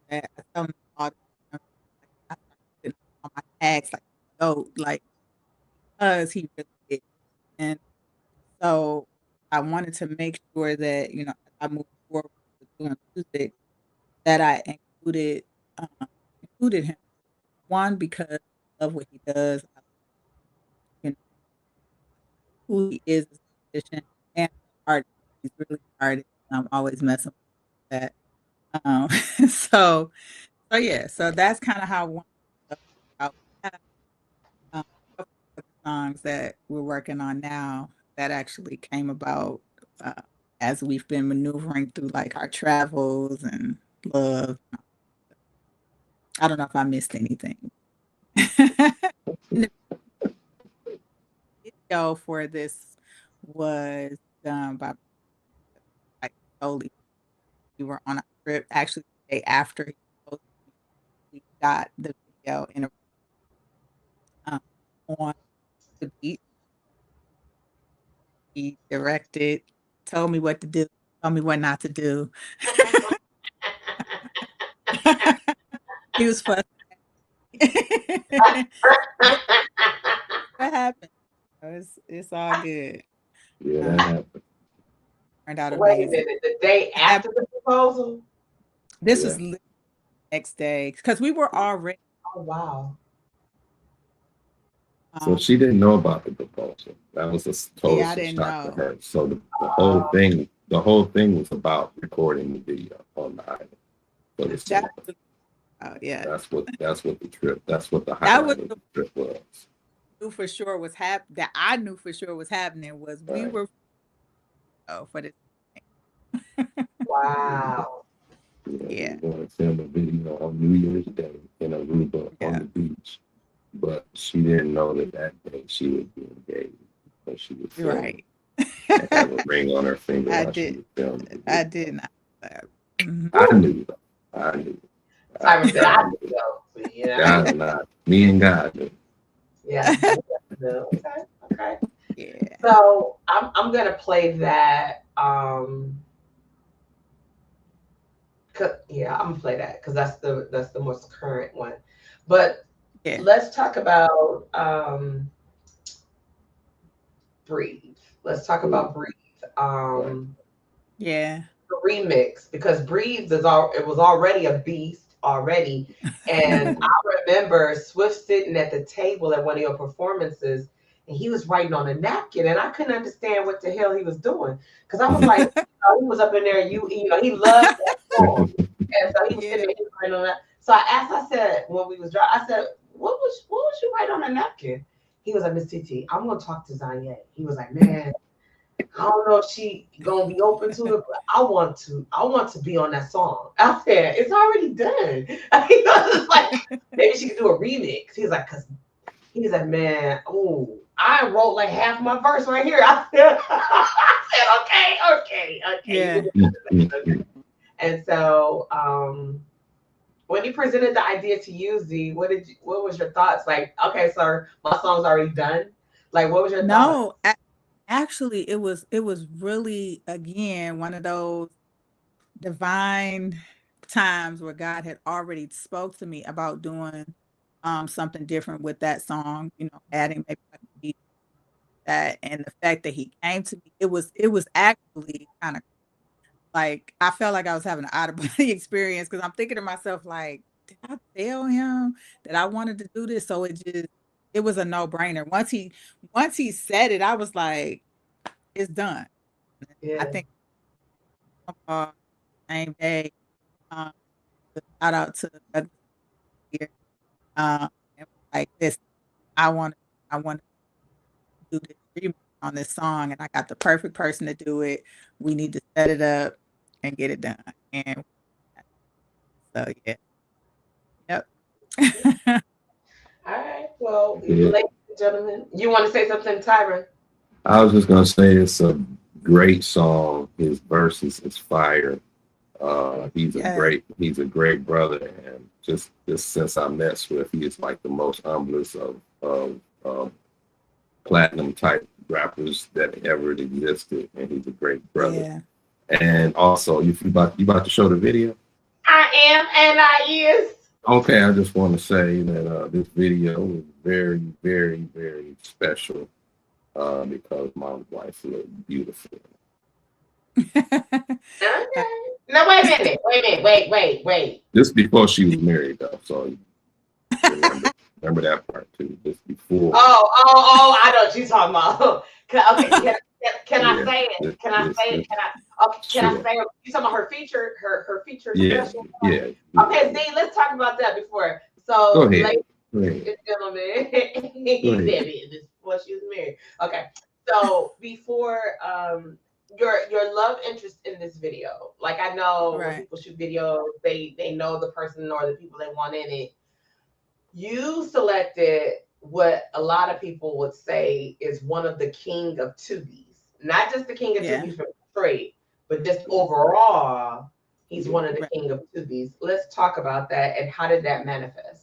that I tell them all the time, like, I started putting on my tags like, oh, like, because he really did. And so I wanted to make sure that, as I move forward with doing music, that I um, included him. One, because I love what he does, you know, who he is as a musician and artist. He's really an artist. I'm always messing with that. Um, so yeah, so that's kind of how one about a couple of the songs that we're working on now that actually came about uh, as we've been maneuvering through like our travels and love. I don't know if I missed anything. And the video for this was done by like solely. We were on a trip actually the day after he posted, we got the video in um, on the beach. He directed, told me what to do, told me what not to do. He was fussing. What happened? It's all good. Yeah, that happened. Turned out Wait a amazing. minute, the day after the proposal? This Yeah. was the next day because we were already. Oh, wow. So she didn't know about the proposal. That was a total Yeah, I didn't shock to know. her. So the whole thing was about recording the video on the island. So the song. Yeah, That's what the that highlight was of the trip was. knew for sure was happening. That I knew for sure was happening was we Right. were for this. Wow. Yeah. We were going to film a video on New Year's Day in Aruba on the beach, but she didn't know that day she would be engaged. So she was filming Right. and have a ring on her finger I while she did. was filming. the I video. did not. Mhm. I knew. I knew. Simon said, I knew. knew though. You know? God and I, me and God knew. Yeah. Okay. Okay. Yeah. So I'm gonna play that. Yeah, I'm gonna play that because that's the most current one. But Yeah. let's talk about Breathe. Let's talk about Breathe. Yeah. The remix because Breathe it was already a beast already. And I remember Swift sitting at the table at one of your performances and he was writing on a napkin and I couldn't understand what the hell he was doing. Because I was like, he was up in there, he loved that song. And so he was sitting there writing on that. So I asked, I said, when we was driving, I said, what was you writing on a napkin? He was like, Miss TT, I'm gonna talk to Zanye. He was like, man, I don't know if she gonna be open to it, but I want to be on that song. I said, it's already done. He was like, maybe she could do a remix. He's like, man, oh, I wrote like half my verse right here. I said, okay. Yeah. And so when you presented the idea to Uzi, what was your thoughts? Like, okay, sir, my song's already done. Like, what was your thoughts? No, actually, it was really again one of those divine times where God had already spoke to me about doing something different with that song. Adding maybe like a beat that, and the fact that he came to me, it was actually kind of like I felt like I was having an out of body experience because I'm thinking to myself like, did I tell him that I wanted to do this? So it was a no brainer. Once he said it, I was like, it's done. I Yeah. think same day. Um, Shout out to here. And like this, I want to do this remix on this song, and I got the perfect person to do it. We need to set it up and get it done. And so, yeah. Yep. All right. Well, Yeah. ladies and gentlemen, you want to say something, Tyron? I was just gonna say it's a great song. His verses is fire. He's Yeah. he's a great brother, and just since I met Swift, he is like the most humblest of platinum type rappers that ever existed, and he's a great brother. Yeah. And also, you about to show the video? I am, and I is. Okay, I just want to say that this video was very, very, very special because my wife looked beautiful. Okay. No, wait a minute. Wait. This before she was married, though, so remember that part too. Just before. Oh! I know what you're talking about. Okay, can I say it? Can I say it? Can I say it? You talking about her feature? Her feature special? Yeah. Okay, Z, let's talk about that before. So, Go ahead. ladies and gentlemen, he said it before she was married. Okay, so before your love interest in this video, like I know when people shoot videos, they know the person or the people they want in it. You selected what a lot of people would say is one of the king of tubies, not just the king of tubies from Detroit, but just overall, he's one of the king of tubies. Let's talk about that and how did that manifest?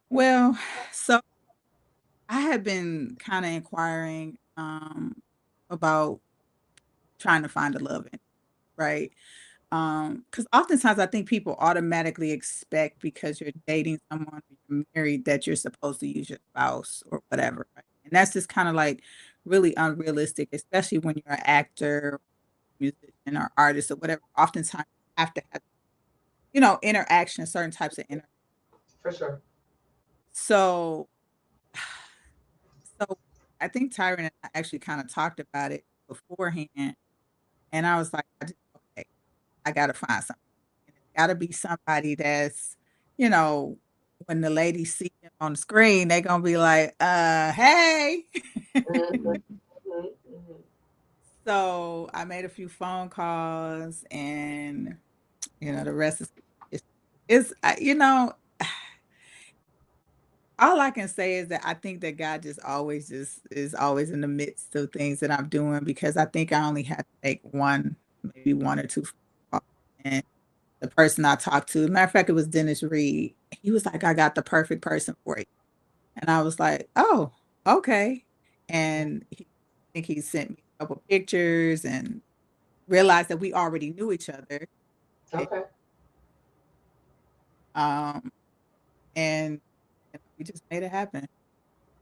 Well, so I had been kind of inquiring about trying to find a love in, right? Because oftentimes I think people automatically expect because you're dating someone, you're married, that you're supposed to use your spouse or whatever, right? And that's just kind of like really unrealistic, especially when you're an actor, musician, or artist or whatever. Oftentimes you have to have, interaction, certain types of interaction. For sure. So I think Tyron and I actually kind of talked about it beforehand, and I was like, okay, I got to find something. It's got to be somebody that's, when the ladies see him on the screen, they're going to be like, hey. So I made a few phone calls, and, the rest is all I can say is that I think that God is always in the midst of things that I'm doing, because I think I only had to make maybe one or two phone calls. And the person I talked to, matter of fact, it was Dennis Reed. He was like, I got the perfect person for you. And I was like, oh, okay. And I think he sent me a couple pictures and realized that we already knew each other. Okay. And we just made it happen.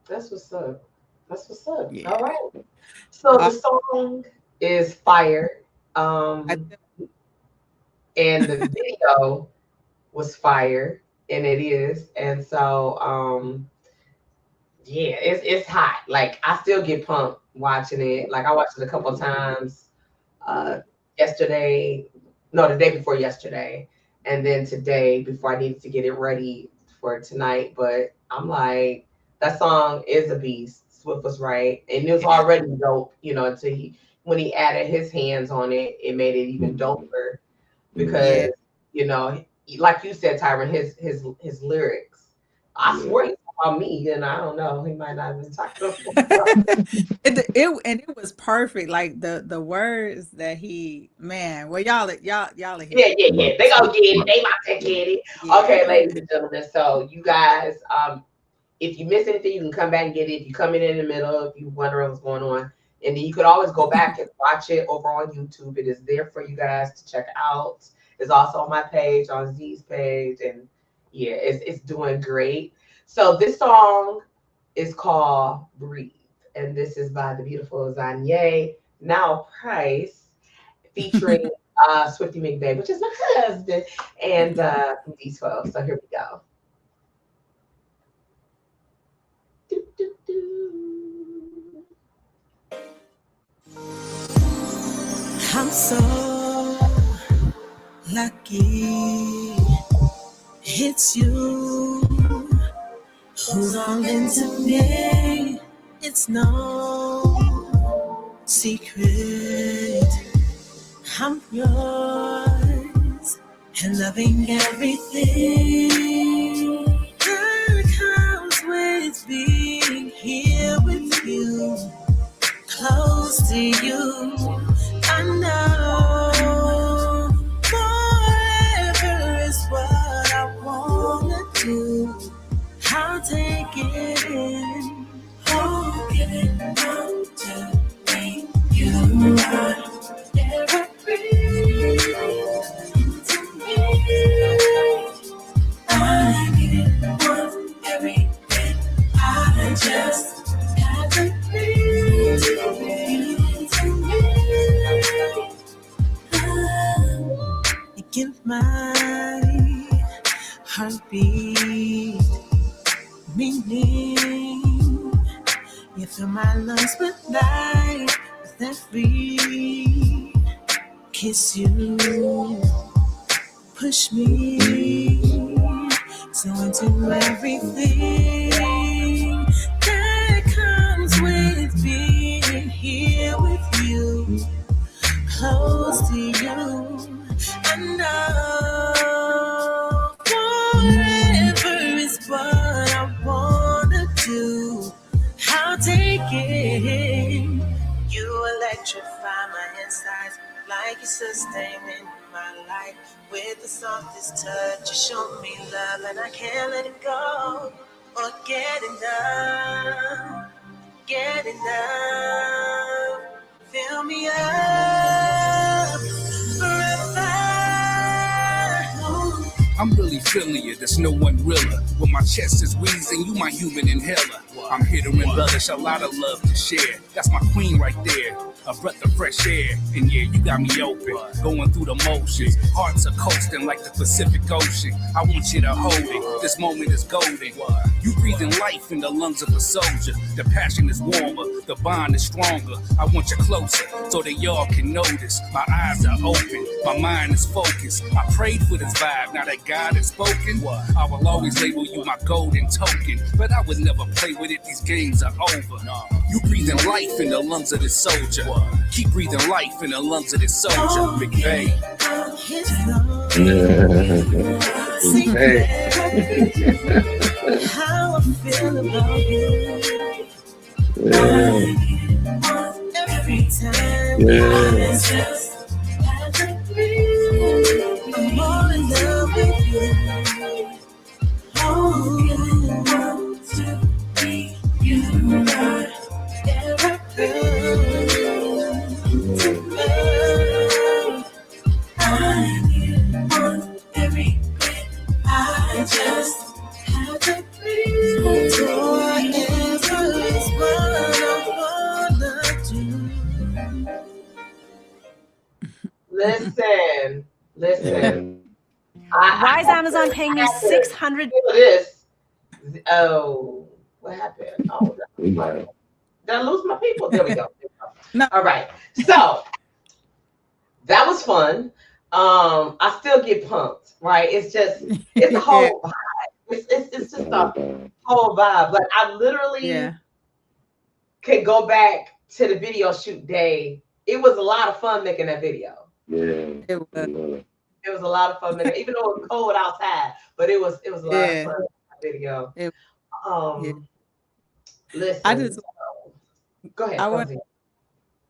That's what's up. Yeah. All right. So the song is fire. And the video was fire, and it is. And so yeah, it's hot. Like I still get pumped watching it. Like I watched it a couple of times the day before yesterday, and then today before I needed to get it ready for tonight. But I'm like, that song is a beast. Swift was right, and it was already dope, until when he added his hands on it, it made it even doper because like you said, Tyron, his lyrics. I swear he's about me, and I don't know, he might not have been talking about it was perfect. Like the words that y'all are here. Yeah. They gonna get it. They about to get it. Yeah. Okay, ladies and gentlemen. So you guys, if you miss anything, you can come back and get it. If you come in the middle, if you wonder what's going on, and then you could always go back and watch it over on YouTube. It is there for you guys to check out. It's also on my page, on Z's page, and yeah, it's doing great. So this song is called Breathe, and this is by the beautiful Zanye Now Price, featuring Swifty McBabe, which is my husband, and D12. So here we go. I'm so lucky it's you who's all into me. It's no secret. I'm yours and loving everything that comes with being here with you, close to you. I know forever is what I wanna do. I'll take it in. Oh, give it up to me. You are everything to me. I need it, want everything. I just have to be to me. You give my heartbeat meaning. You fill my lungs with life, with every kiss you push me so into everything that comes with being here with you, close to you. I know forever is what I wanna do. I'll take it. You electrify my insides like you're sustaining my life. With the softest touch, you show me love and I can't let it go or get enough. Get enough. Fill me up forever. I'm really feeling you, there's no one realer. When my chest is wheezing, you my human inhaler. I'm here to embellish, a lot of love to share. That's my queen right there, a breath of fresh air. And yeah, you got me open, going through the motions. Hearts are coasting like the Pacific Ocean. I want you to hold it, this moment is golden. You breathing life in the lungs of a soldier. The passion is warmer, the bond is stronger. I want you closer, so that y'all can notice. My eyes are open, my mind is focused. I prayed for this vibe, now that God has spoken. I will always label you my golden token, but I would never play with it, these games are over. You breathing life in the lungs of this soldier. Keep breathing life in the lungs of this soldier, McVeigh. Hey. How I feel about you. Every time I just have to breathe. I'm more in love with you. Oh, you want to be, you are everything to me. I want everything. I just have to breathe. Forever is what I wanna do. Listen. And Why is Amazon paying me $600? This. Oh, what happened? Oh, we got it. did I lose my people? There we go. No. All right. So that was fun. I still get pumped, right? It's a whole vibe. It's just a whole vibe. But I literally could go back to the video shoot day. It was a lot of fun making that video. Yeah. It was. It was a lot of fun making, even though it was cold outside, but it was a lot of fun video. Listen. I just go ahead.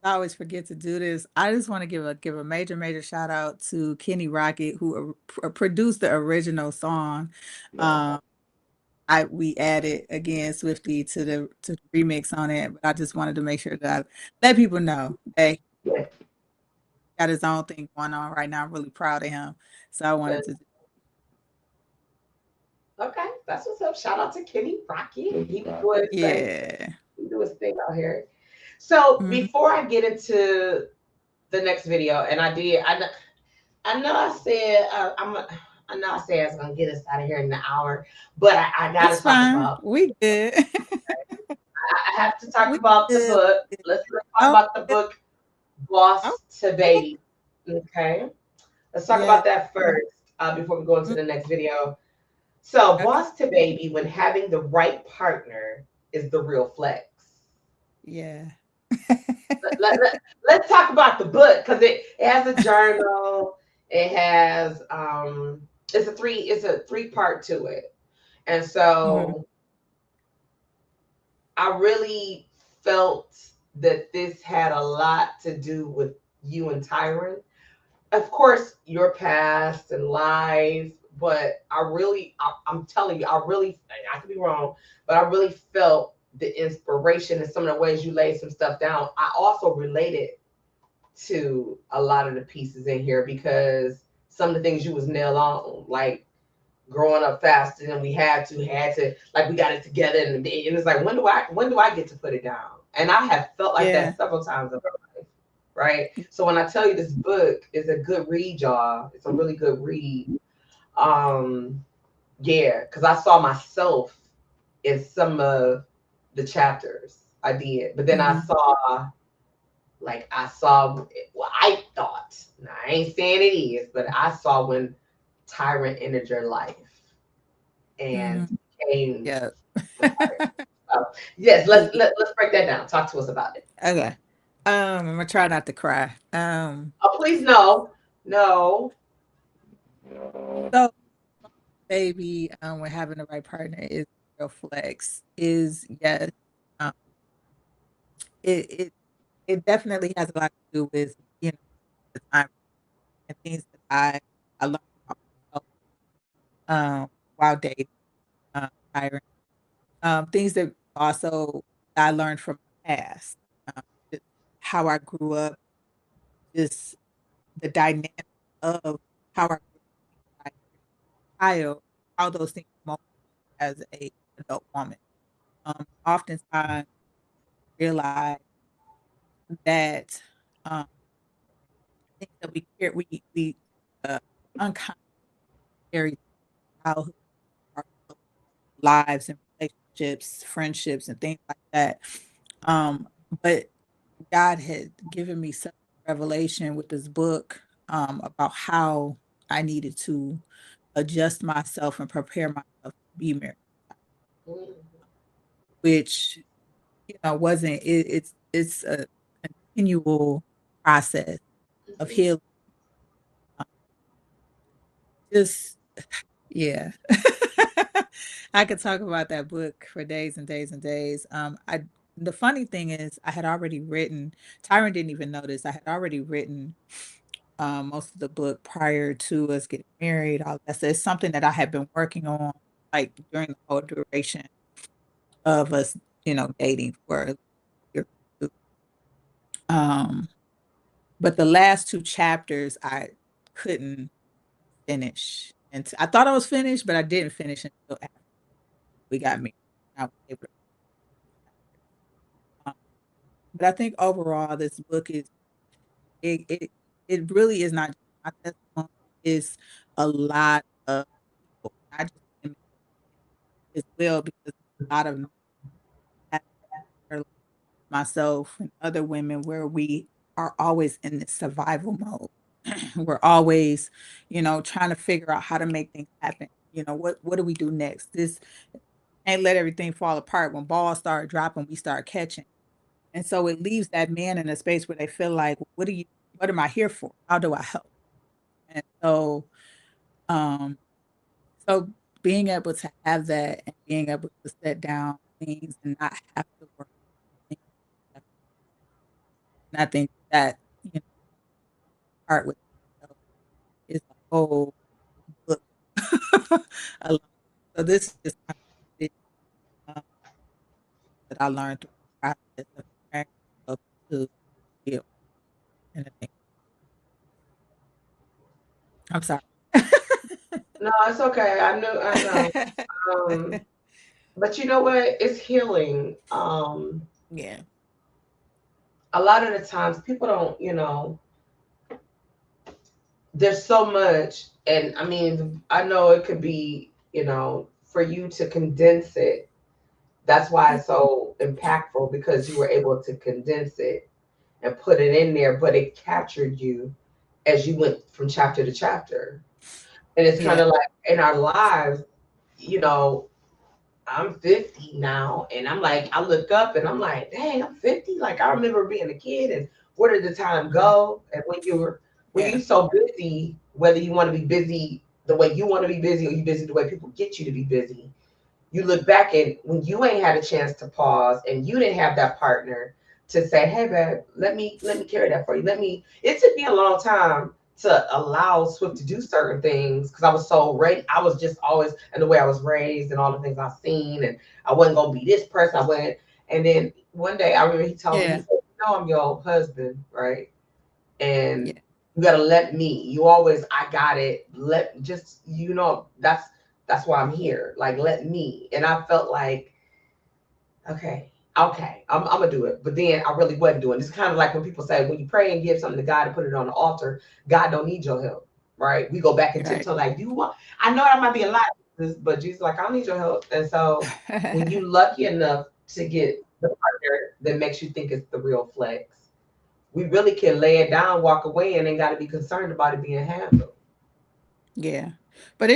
I always forget to do this. I just want to give a major shout out to Kenny Rocket, who produced the original song. We added again Swifty to the remix on it, but I just wanted to make sure that I let people know, hey, got his own thing going on right now. I'm really proud of him, so I wanted to. Okay, that's what's up. Shout out to Kenny Rocket. He do his thing out here. So before I get into the next video, and I know I said I was gonna get us out of here in an hour, but I gotta talk about. We did. I have to talk about the book. Let's talk about the book, Boss to Baby. Okay, let's talk about that first before we go into the next video. So, Boss to Baby, when having the right partner is the real flex. Yeah. Let's talk about the book, because it has a journal. It has it's a three-part to it. And so I really felt that this had a lot to do with you and Tyron. Of course, your past and life, but I'm telling you, I could be wrong, but I really felt the inspiration in some of the ways you laid some stuff down. I also related to a lot of the pieces in here, because some of the things you was nail on, like growing up faster than we had to, like we got it together, and it's like, when do I get to put it down? And I have felt like that several times in my life, right? So when I tell you this book is a good read, y'all, it's a really good read. Yeah, because I saw myself in some of the chapters. I did, but then I saw what I thought. Now, I ain't saying it is, but I saw when Tyron entered your life and came. Yeah. Yes, let's break that down. Talk to us about it. Okay. I'm gonna try not to cry. Oh, please, no. So, baby, when having the right partner is real flex. Is yes. It definitely has a lot to do with the time and things that I learned about myself while dating Tyron. Things that also I learned from my past, just how I grew up, just the dynamic of how I grew up as a child, how those things mold as a adult woman. Oftentimes realize that things that we unconsciously carry childhood, our lives and relationships, friendships, and things like that. But God had given me such revelation with this book about how I needed to adjust myself and prepare myself to be married, which wasn't. It's a continual process of healing. Just yeah. I could talk about that book for days and days and days. The funny thing is I had already written, Tyron didn't even notice, I had already written most of the book prior to us getting married. All that. So it's something that I had been working on like during the whole duration of us, dating for a year or two. But the last two chapters I couldn't finish. And I thought I was finished, but I didn't finish until after we got married. I was able to. But I think overall, this book is it really is not just my testimony. It's a lot of people, not just women as well, because a lot of myself and other women where we are always in this survival mode. We're always, trying to figure out how to make things happen. What do we do next? This ain't let everything fall apart. When balls start dropping, we start catching. And so it leaves that man in a space where they feel like, what am I here for? How do I help? And so, so being able to have that and being able to set down things and not have to work. And I think that, part with is a whole book. So this is that I learned through the process of to heal. And I think, I'm sorry. No, it's okay. I know. But you know what? It's healing. Yeah. A lot of the times people don't, there's so much, and I mean, I know it could be, for you to condense it. That's why it's so impactful, because you were able to condense it and put it in there, but it captured you as you went from chapter to chapter. And it's kind of like in our lives, I'm 50 now, and I'm like, I look up and I'm like, dang, I'm 50. Like I remember being a kid, and where did the time go? And when Yeah. you so busy, whether you want to be busy the way you want to be busy, or you busy the way people get you to be busy, you look back and when you ain't had a chance to pause and you didn't have that partner to say, hey babe, let me carry that for you. It took me a long time to allow Swift to do certain things because I was so ready. I was just always and the way I was raised and all the things I've seen, and I wasn't gonna be this person. I went and then one day I remember he told me, he Yeah. said, I'm your husband, right? Yeah. And you gotta let me. You always, I got it. Let just that's why I'm here. Like let me. And I felt like, okay, I'm gonna do it. But then I really wasn't doing it. It's kind of like when people say when you pray and give something to God and put it on the altar, God don't need your help, right? We go back and Right. tiptoe like, you want? I know I might be a lot, but Jesus like, I don't need your help. And so when you lucky enough to get the partner that makes you think it's the real flex, we really can lay it down, walk away, and ain't got to be concerned about it being handled. Yeah. But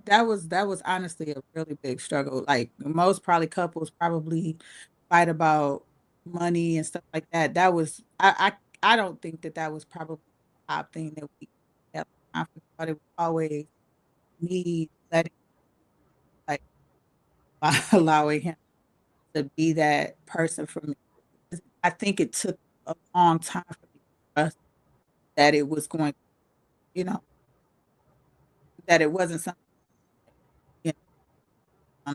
that was honestly a really big struggle. Like most probably couples probably fight about money and stuff like that. That was I don't think that was probably the top thing that we had conflict about. It was always me letting like allowing him to be that person for me. I think it took a long time for me to trust that it was going, you know, that it wasn't something, you know,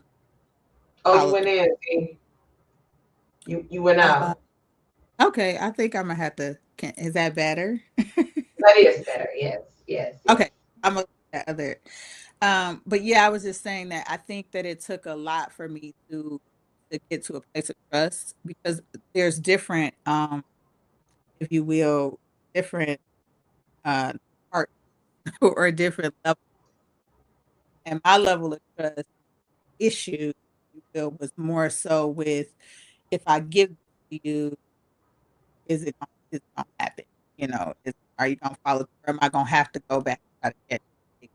Oh, you follow went through. in. See? You went Uh, out. okay, I think I'm gonna have to. Is that better? That is better. Yes, yes, yes. Okay, I'm gonna that other. But yeah, I was just saying that I think that it took a lot for me to get to a place of trust because there's different, if you will, different parts or different level. And my level of trust issue, if you will, was more so with if I give to you, is it gonna happen? You know, are you gonna follow through? Am I gonna have to go back and try to catch it?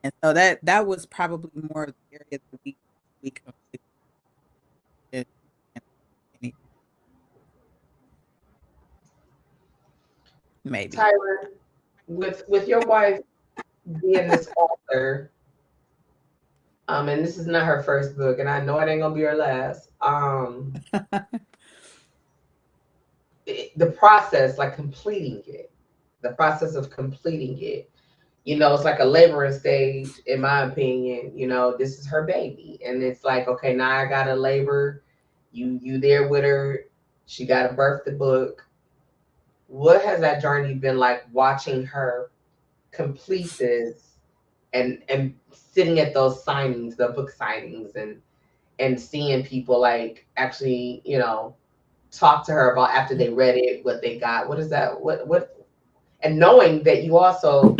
And so that was probably more of the area that we conflicted in, in maybe. Tyler, with your wife being this author, and this is not her first book, and I know it ain't gonna be her last. The process, like completing it, the process of completing it. It's like a laboring stage, in my opinion. This is her baby, and it's like, okay, now I gotta labor. You there with her. She got to birth the book. What has that journey been like watching her complete this and sitting at those signings, the book signings, and seeing people like actually, talk to her about after they read it, what they got. What is that? What and knowing that you also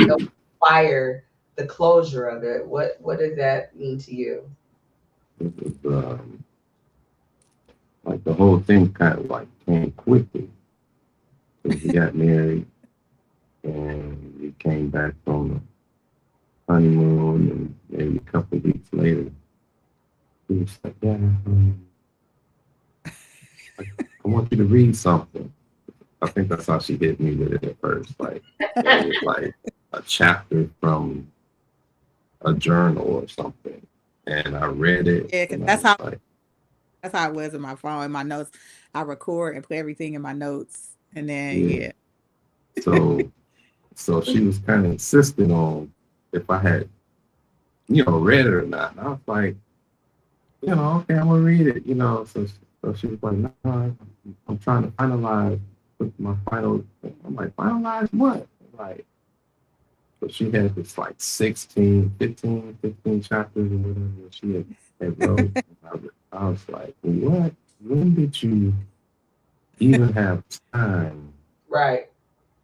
inspire the closure of it. What does that mean to you? It was, like the whole thing kind of like came quickly. So we got married and we came back from the honeymoon, and maybe a couple of weeks later, he was like, yeah, I want you to read something. I think that's how she hit me with it at first. Like it was like a chapter from a journal or something. And I read it. Yeah, because And that's how it was in my phone, in my notes. I record and put everything in my notes, and then yeah. So she was kind of insisting on if I had, read it or not. And I was like, okay, I'm gonna read it. So she was like, no, I'm trying to finalize with my final. I'm like, finalize what? Like, so she had this like 15 chapters or whatever she had wrote. I was like, what? When did you even have time Right.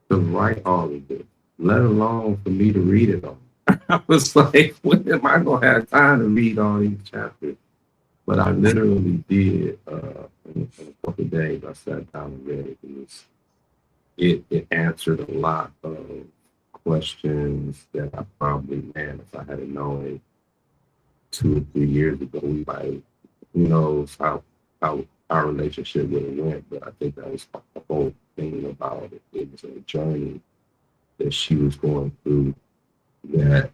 to write all of this, let alone for me to read it all? I was like, when am I going to have time to read all these chapters? But I literally did in a couple of days. I sat down and read it. It answered a lot of questions that I probably, if I had known 2 or 3 years ago, we might, who knows how our relationship would have went, but I think that was the whole thing about it. It was a journey that she was going through, that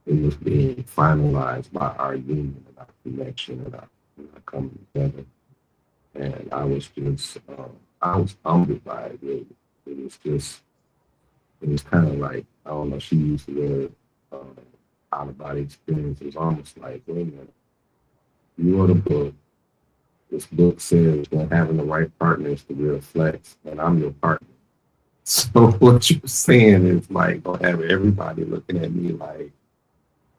it was being finalized by our union and our connection and our coming together. And I was just, I was humbled by it. It was just, it was kind of like, I don't know, she used the word out of body experience. It was almost like, wait a minute, you wrote a book. This book says when having the right partner is the real flex, and I'm your partner. So what you're saying is like, gonna have everybody looking at me like,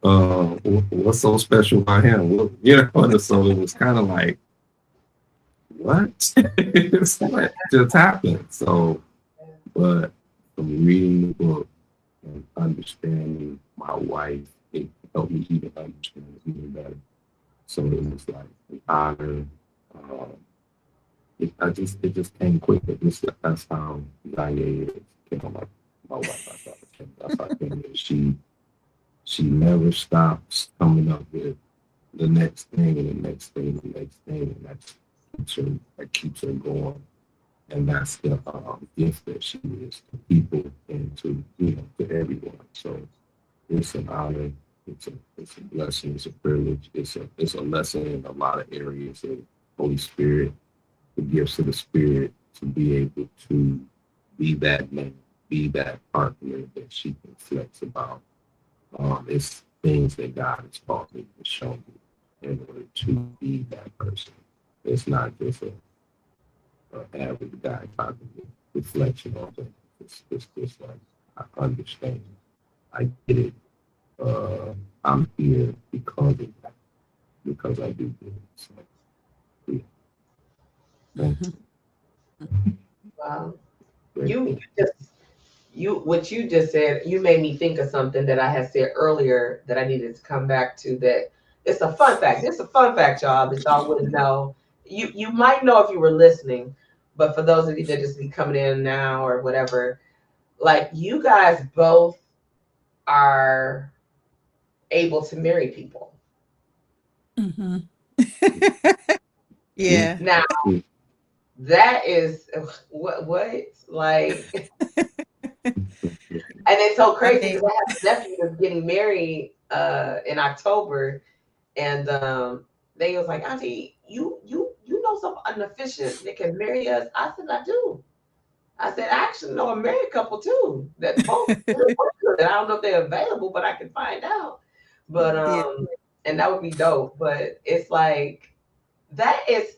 what's so special about him? Well, you know, and so it was kind of like, what? It's what just happened? So, but from reading the book and understanding my wife, it helped me even understand it even better. So it was like an honor. It just came quick. That's how Gaia is. You know, my wife, that's how Kenya is. She never stops coming up with the next thing and the next thing and the next thing, and that keeps her going. And that's the gift that she is to people and to, you know, to everyone. So it's an honor. It's a blessing. It's a privilege. It's a lesson in a lot of areas of Holy Spirit, the gifts of the Spirit, to be able to be that man, be that partner that she can flex about. It's things that God has taught me and shown me in order to be that person. It's not just an average guy talking reflection on things. It's just like, I understand. I get it. I'm here because of that, because I do get it. So, yeah. Wow. What you just said, you made me think of something that I had said earlier that I needed to come back to. That it's a fun fact. It's a fun fact, y'all, that y'all wouldn't know. You might know if you were listening, but for those of you that just be coming in now or whatever, like, you guys both are able to marry people. Mm-hmm. Yeah. Now, that is what like, and it's so crazy because I have a nephew that's getting married in October, and they was like, Auntie, you know someone efficient that can marry us? I said, I do. I said, I actually know a married couple too that both really work good. I don't know if they're available, but I can find out. But and that would be dope. But it's like, that's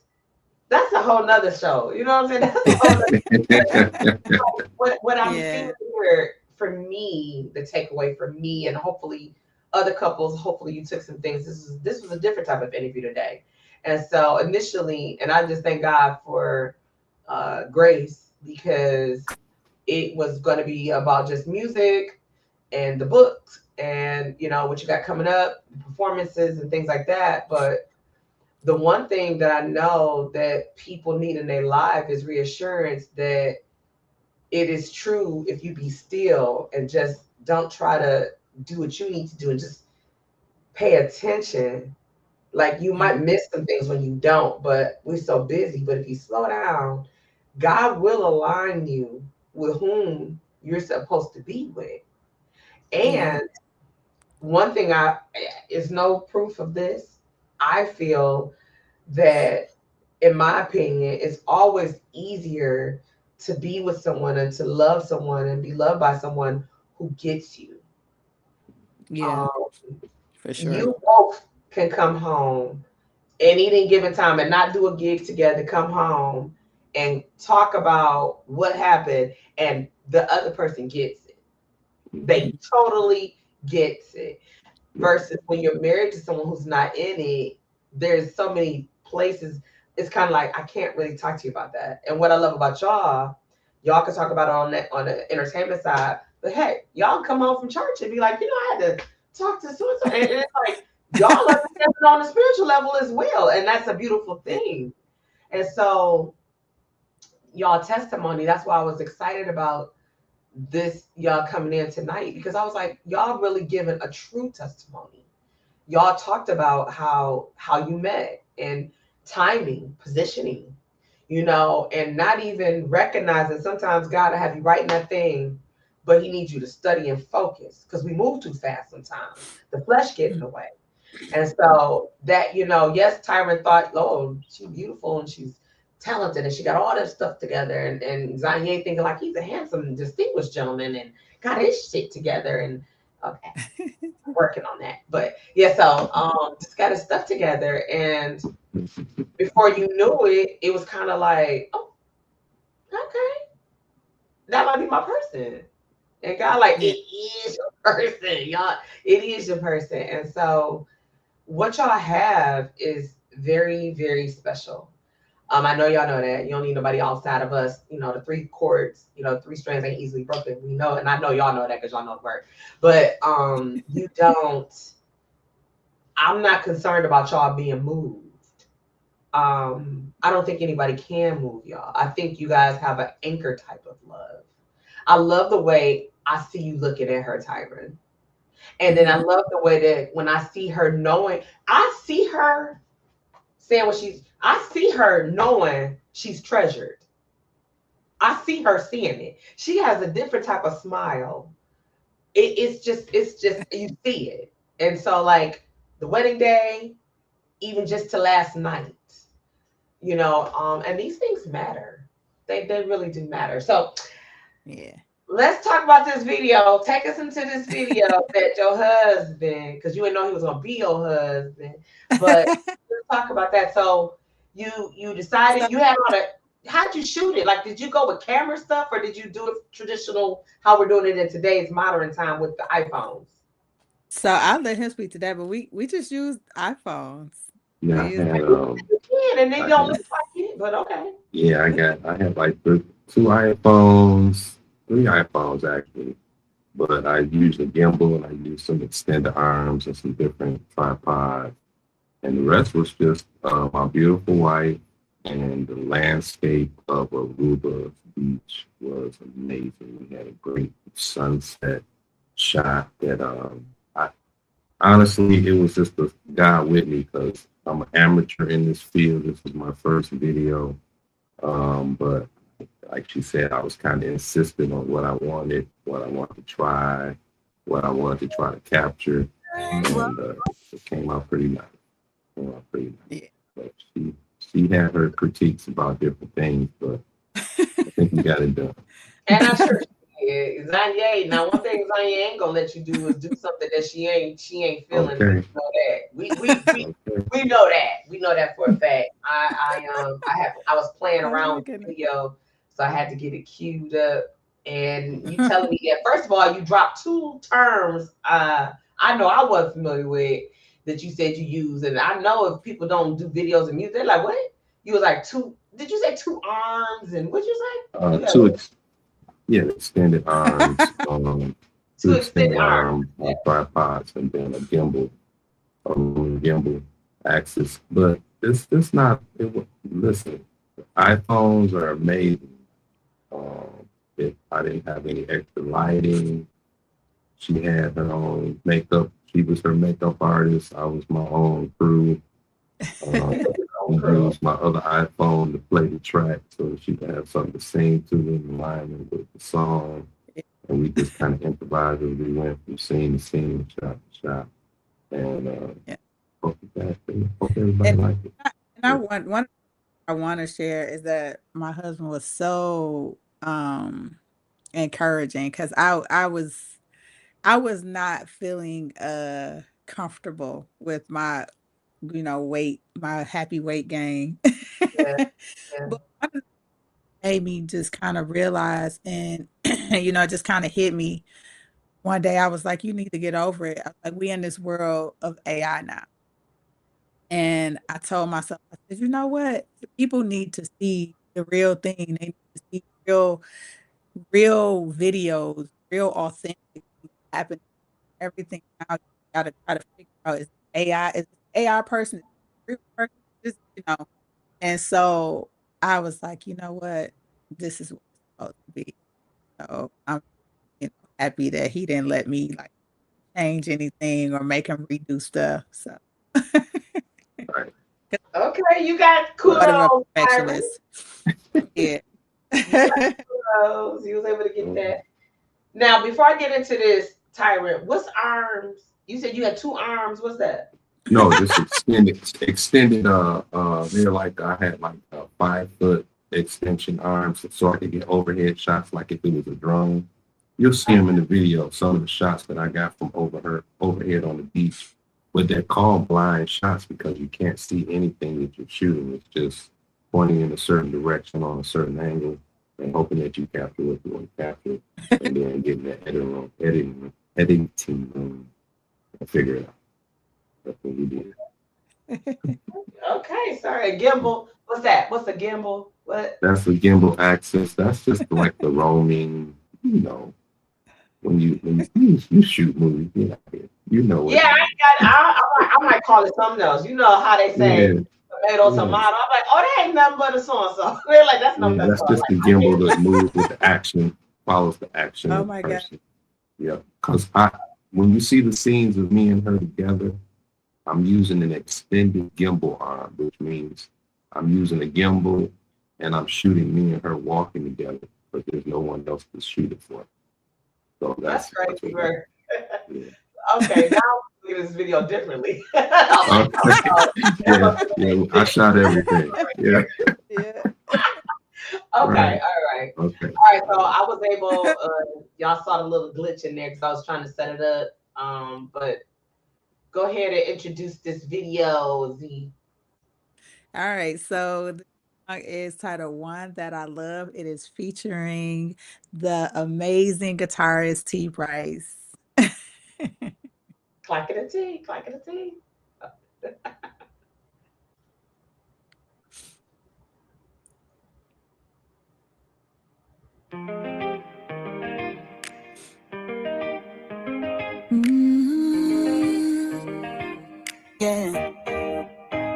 a whole nother show. You know what I'm saying? That's a whole nother show. What I'm seeing here, for me, the takeaway for me, and hopefully other couples, hopefully you took some things. This was a different type of interview today. And so initially, and I just thank God for Grace, because it was going to be about just music and the books and, you know, what you got coming up, performances and things like that. But the one thing that I know that people need in their life is reassurance that it is true if you be still and just don't try to do what you need to do and just pay attention. Like, you might miss some things when you don't, but we're so busy. But if you slow down, God will align you with whom you're supposed to be with. And one thing is no proof of this. I feel that, in my opinion, it's always easier to be with someone and to love someone and be loved by someone who gets you. Yeah, for sure. You both can come home any given time and not do a gig together, come home and talk about what happened, and the other person gets it. They totally gets it. Versus when you're married to someone who's not in it, there's so many places. It's kind of like, I can't really talk to you about that. And what I love about y'all can talk about it on the entertainment side. But hey, y'all come home from church and be like, you know, I had to talk to so-and-so. And it's like, y'all understand it on the spiritual level as well. And that's a beautiful thing. And so y'all testimony, that's why I was excited about this, y'all coming in tonight, because I was like, y'all really giving a true testimony. y'all talked about how you met and timing, positioning, you know, and not even recognizing sometimes God will have you writing that thing, but he needs you to study and focus because we move too fast sometimes. The flesh gets in the way. And so that, you know, yes, Tyron thought, oh, she's beautiful and she's talented and she got all this stuff together. And Zanye thinking like he's a handsome, distinguished gentleman and got his shit together. And okay, working on that. But yeah, so just got his stuff together. And before you knew it, it was kind of like, oh, okay, that might be my person. And God, like, Yeah. it is your person, y'all. It is your person. And so what y'all have is very, very special. I know y'all know that. You don't need nobody outside of us. You know, the 3 chords, you know, 3 strands ain't easily broken. We know, and I know y'all know that because y'all know the word. But you don't, I'm not concerned about y'all being moved. I don't think anybody can move y'all. I think you guys have an anchor type of love. I love the way I see you looking at her, Tyron. And then I love the way that when I see her knowing, I see her saying what I see her knowing she's treasured. I see her seeing it. She has a different type of smile. It's just, you see it. And so like the wedding day, even just to last night, you know, and these things matter. They really do matter. So Yeah. let's talk about this video. Take us into this video that your husband, because you didn't know he was gonna be your husband, but let's talk about that. So you decided you had on a, how'd you shoot it? Like, did you go with camera stuff or did you do it traditional, how we're doing it in today's modern time with the iPhones? So I'll let him speak to that, but we just used iPhones. Yeah, I We used- had You can, and they I don't had- look like it, but okay. yeah, I had like 2 iPhones, 3 iPhones actually. But I used a gimbal and I used some extended arms and some different tripods. And the rest was just my beautiful wife, and the landscape of Aruba Beach was amazing. We had a great sunset shot that I honestly, it was just a God with me because I'm an amateur in this field. This was my first video. But like she said, I was kind of insistent on what I wanted to try, what I wanted to try to capture. And it came out pretty nice. Yeah. But she had her critiques about different things, but I think we got it done. And I'm sure Zanye. Now, one thing Zanye ain't gonna let you do is do something that she ain't feeling. Okay. We know that. We know that. We know that for a fact. I was playing around with the video, so I had to get it queued up. And you telling me that first of all, you dropped 2 terms I know I wasn't familiar with that you said you use. And I know if people don't do videos and music, they're like, what? You was like 2, did you say 2 arms? And what'd you say? Extended arms, 2 extended arms, tripods, and then a gimbal axis. But it's not. Listen, iPhones are amazing. If I didn't have any extra lighting, she had her own makeup. She was her makeup artist. I was my own crew. I used my other iPhone to play the track so she could have something to sing to in alignment with the song. And we just kind of improvised as we went from scene to scene, shot to shot. And hope everybody liked it. And one I want to share is that my husband was so encouraging because I was not feeling comfortable with my weight, my happy weight gain. Yeah. But one made me just kind of realize, and it just kind of hit me one day. I was like, you need to get over it. I was like, we in this world of AI now. And I told myself, I said, you know what? People need to see the real thing. They need to see real videos, real authentic things happen. Everything now you gotta try to figure out is AI person, is it a real person, just. And so I was like, you know what? This is what it's supposed to be. So I'm happy that he didn't let me like change anything or make him redo stuff. So Right. Okay, you got What a kudos. perfectionist. Yeah. Kudos. You was able to get that. Now, before I get into this, Tyrant, what's arms? You said you had 2 arms. What's that? No, just extended. They're like I had like 5-foot extension arms, so I could get overhead shots, like if it was a drone. You'll see them in the video. Some of the shots that I got from overhead on the beach, but they're called blind shots because you can't see anything that you're shooting. It's just pointing in a certain direction on a certain angle and hoping that you capture what you want to capture, and then getting the editing room and figure it out. That's what we did. Okay, sorry. Gimbal. What's that? What's a gimbal? What? That's the gimbal axis. That's just like the roaming, you know, when you shoot movies, you know what. Yeah, I might call it something else. You know how they say tomato, tomato. I'm like, oh, that ain't nothing but a so-and-so. They're like, that's nothing. That's just the gimbal that moves with the action, follows the action. Oh my God. Yeah, because when you see the scenes of me and her together, I'm using an extended gimbal arm, which means I'm using a gimbal and I'm shooting me and her walking together, but there's no one else to shoot it for. So that's crazy. Yeah. Okay, now we look at this video differently. Yeah, I shot everything. Yeah. Okay, all right. Okay. All right, so I was able, y'all saw the little glitch in there because I was trying to set it up. But go ahead and introduce this video, Z. All right, so the song is titled One That I Love. It is featuring the amazing guitarist T. Bryce. Clacking a T, clacking a T. Yeah.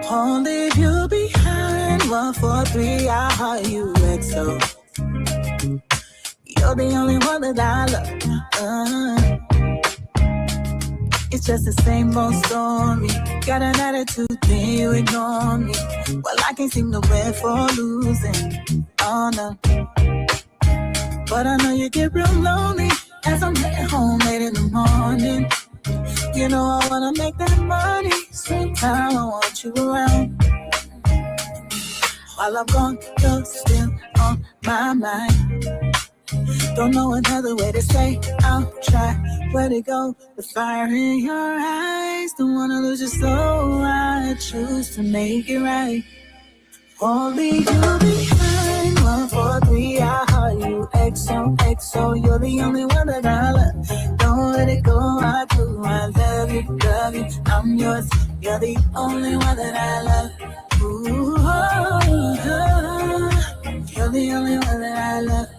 I'll leave you behind. 1, 4, 3, I heart you XO. You're the only one that I love. It's just the same old story. Got an attitude, then you ignore me. Well, I can't seem to win for losing. Oh no. But I know you get real lonely as I'm heading home late in the morning. You know I wanna make that money. Same time I want you around. While I'm gone, you're still on my mind. Don't know another way to say I'll try. Where'd it go? The fire in your eyes. Don't wanna lose you, so I choose to make it right. Won't leave you behind. 1, 4, 3, I heart you. XO, XO, you're the only one that I love. Don't let it go, I do. I love you, I'm yours. You're the only one that I love. Ooh, oh, oh. You're the only one that I love.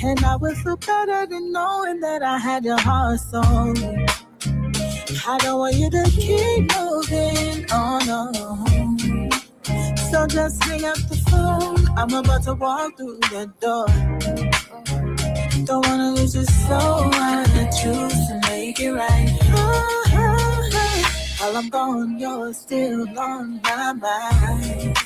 And I would feel better than knowing that I had your heart solely. I don't want you to keep moving, oh no. So just hang up the phone. I'm about to walk through the door. Don't wanna lose you, so I choose to make it right. Oh, oh, oh. While I'm gone, you're still on my mind.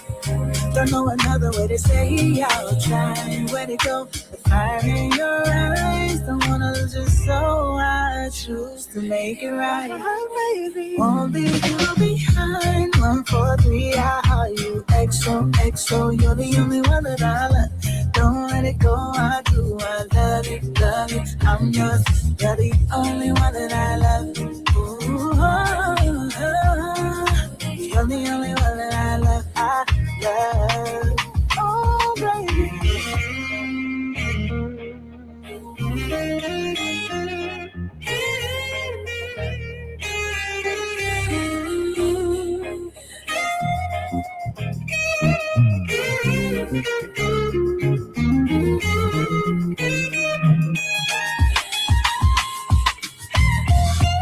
Don't know another way to say I'll try. Where'd it go? The fire in your eyes. Don't wanna lose you, so I choose to make it right. Won't leave you behind. 1, 4, 3, I heart you. XO, XO, you're the only one that I love. Don't let it go, I do. I love you, I'm yours. You're the only one that I love. Ooh, oh, oh. You're the only one that I love. Oh, baby.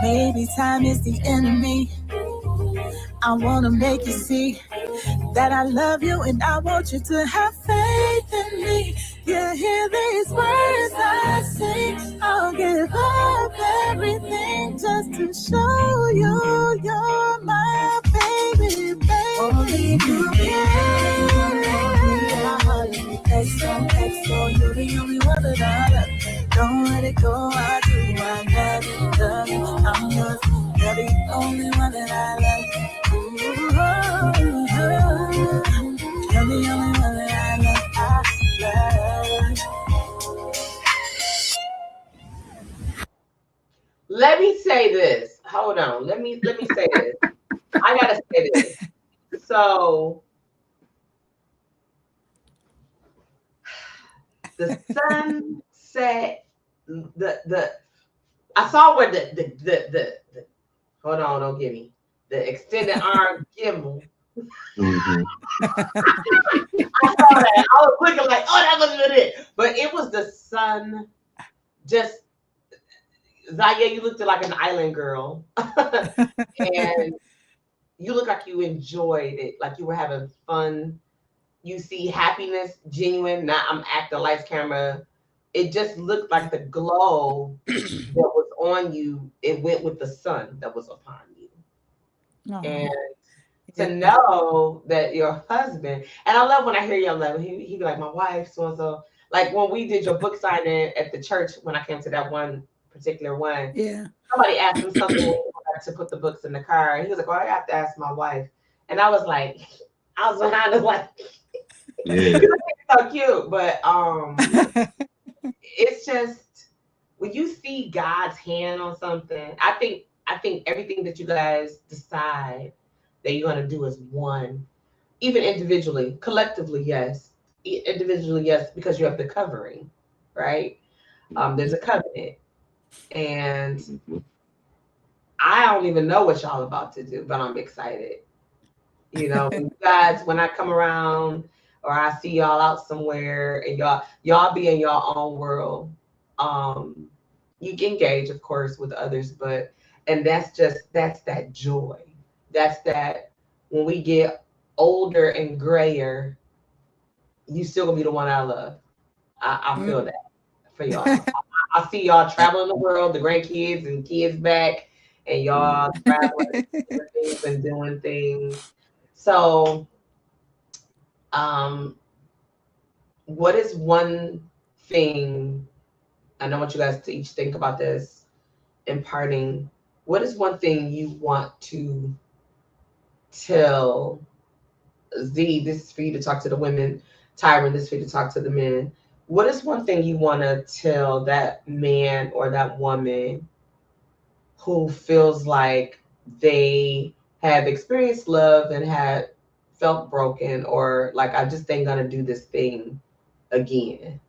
Maybe time is the enemy. I wanna make you see that I love you and I want you to have faith. faith in me. You hear these words I sing. I'll give up everything just to show you you're my baby, baby. Only you can. XO, you're the only one that I love. Don't let it go, I do. I love you. I'm yours. You're the only one that I love. Ooh, you're the only one that I love. Let me say this. Hold on. Let me say this. I gotta say this. So the sun set. I saw where the hold on, don't give me the extended arm gimbal. Mhm. I saw that. I was looking like, oh, that wasn't it. But it was the sun. Just Zaya, you looked like an island girl, and you look like you enjoyed it, like you were having fun. You see happiness, genuine. Not I'm acting lights, camera. It just looked like the glow that was on you. It went with the sun that was upon you, and to know that your husband. And I love when I hear your level. He be like, my wife, so and so. Like when we did your book signing at the church, when I came to that one particular one, somebody asked him something when he had to put the books in the car. He was like, "Oh, I have to ask my wife." And I was like, behind him like, Yeah. so cute. But it's just when you see God's hand on something, I think everything that you guys decide that you're gonna do is one. Even individually, collectively, yes. Individually, yes, because you have the covering, right? There's a covenant. And I don't even know what y'all about to do, but I'm excited. You know, you guys, when I come around or I see y'all out somewhere and y'all be in your own world, you can engage, of course, with others, but and that's that joy. That's that when we get older and grayer, you still gonna be the one I love. I feel that for y'all. I see y'all traveling the world, the grandkids and kids back, and y'all traveling things and doing things. So, what is one thing? And I want you guys to each think about this imparting. What is one thing you want to tell Z? This is for you to talk to the women. Tyron, this is for you to talk to the men. What is one thing you want to tell that man or that woman who feels like they have experienced love and had felt broken, or like I just ain't gonna do this thing again?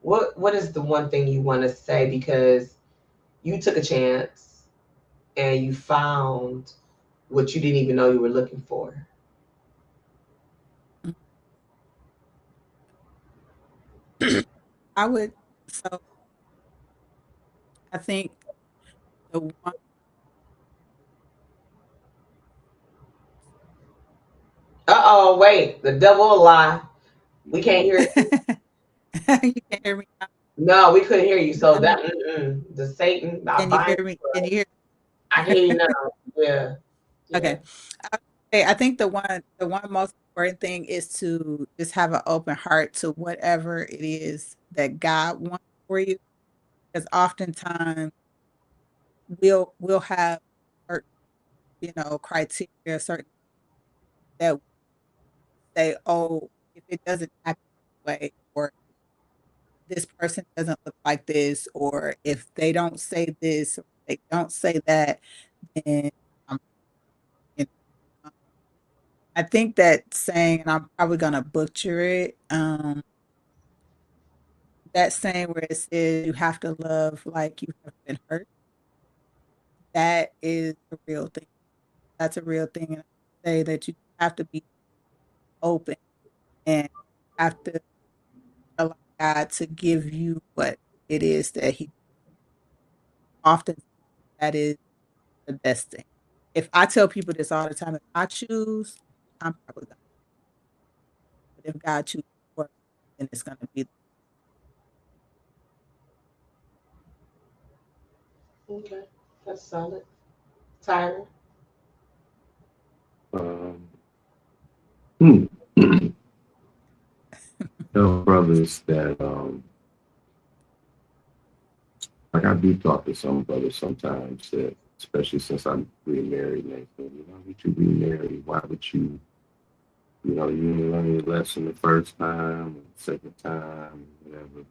What is the one thing you want to say because you took a chance and you found what you didn't even know you were looking for? I would, so I think the one, Uh-oh, wait, the devil a lie. We can't hear you. you can hear me now? No, we couldn't hear you. So that the Satan, Can you hear me? Can you hear? I hear you now. Yeah. Okay. I think the one most important thing is to just have an open heart to whatever it is that God wants for you. Because oftentimes we'll have certain, criteria, certain that say, oh, if it doesn't happen this way, or this person doesn't look like this, or if they don't say this, or they don't say that, then I'm, you know, I think that saying, and I'm probably gonna butcher it, that saying where it says you have to love like you have been hurt, that is a real thing. That's a real thing. And I say that you have to be open and have to allow God to give you what it is that He often, that is the best thing. If I tell people this all the time, if I choose, I'm probably gonna. But if God chooses, then it's going to be. Okay, that's solid. Tyler. Tell brothers that like I do talk to some brothers sometimes that, especially since I'm remarried, and they say, why would you remarry? Why would you, you didn't learn your lesson the first time, or the second time, whatever.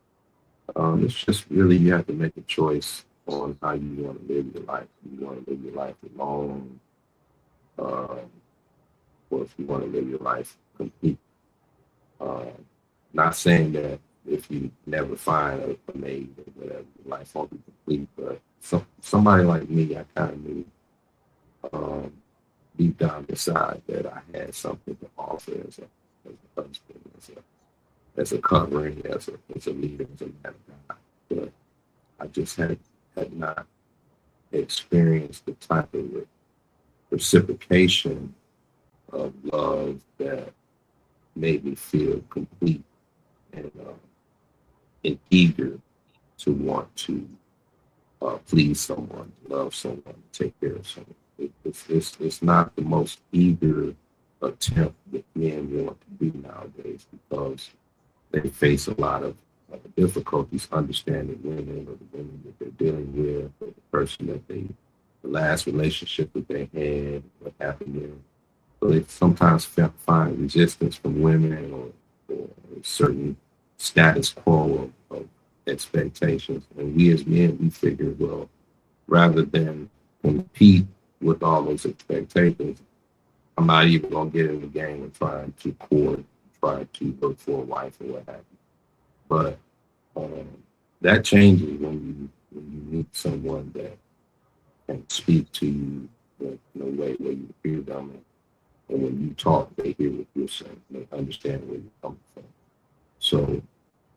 It's just really, you have to make a choice on how you want to live your life. If you want to live your life alone, or if you want to live your life complete. Not saying that if you never find a mate or whatever, your life won't be complete, but somebody like me, I kind of knew deep down inside that I had something to offer as a husband, as a covering, as a leader, as a man of God. But I just had not experienced the type of reciprocation of love that made me feel complete and eager to want to please someone, love someone, take care of someone. It's not the most eager attempt that men want to do nowadays, because they face a lot of difficulties understanding women, or the women that they're dealing with, or the person that the last relationship that they had, what happened there. So they sometimes find resistance from women, or a certain status quo of expectations. And we as men, we figure, well, rather than compete with all those expectations, I'm not even going to get in the game of trying to court, try to look for a wife or what have you. But that changes when you meet someone that can speak to you in a way where you hear them, and when you talk, they hear what you're saying. They understand where you're coming from. So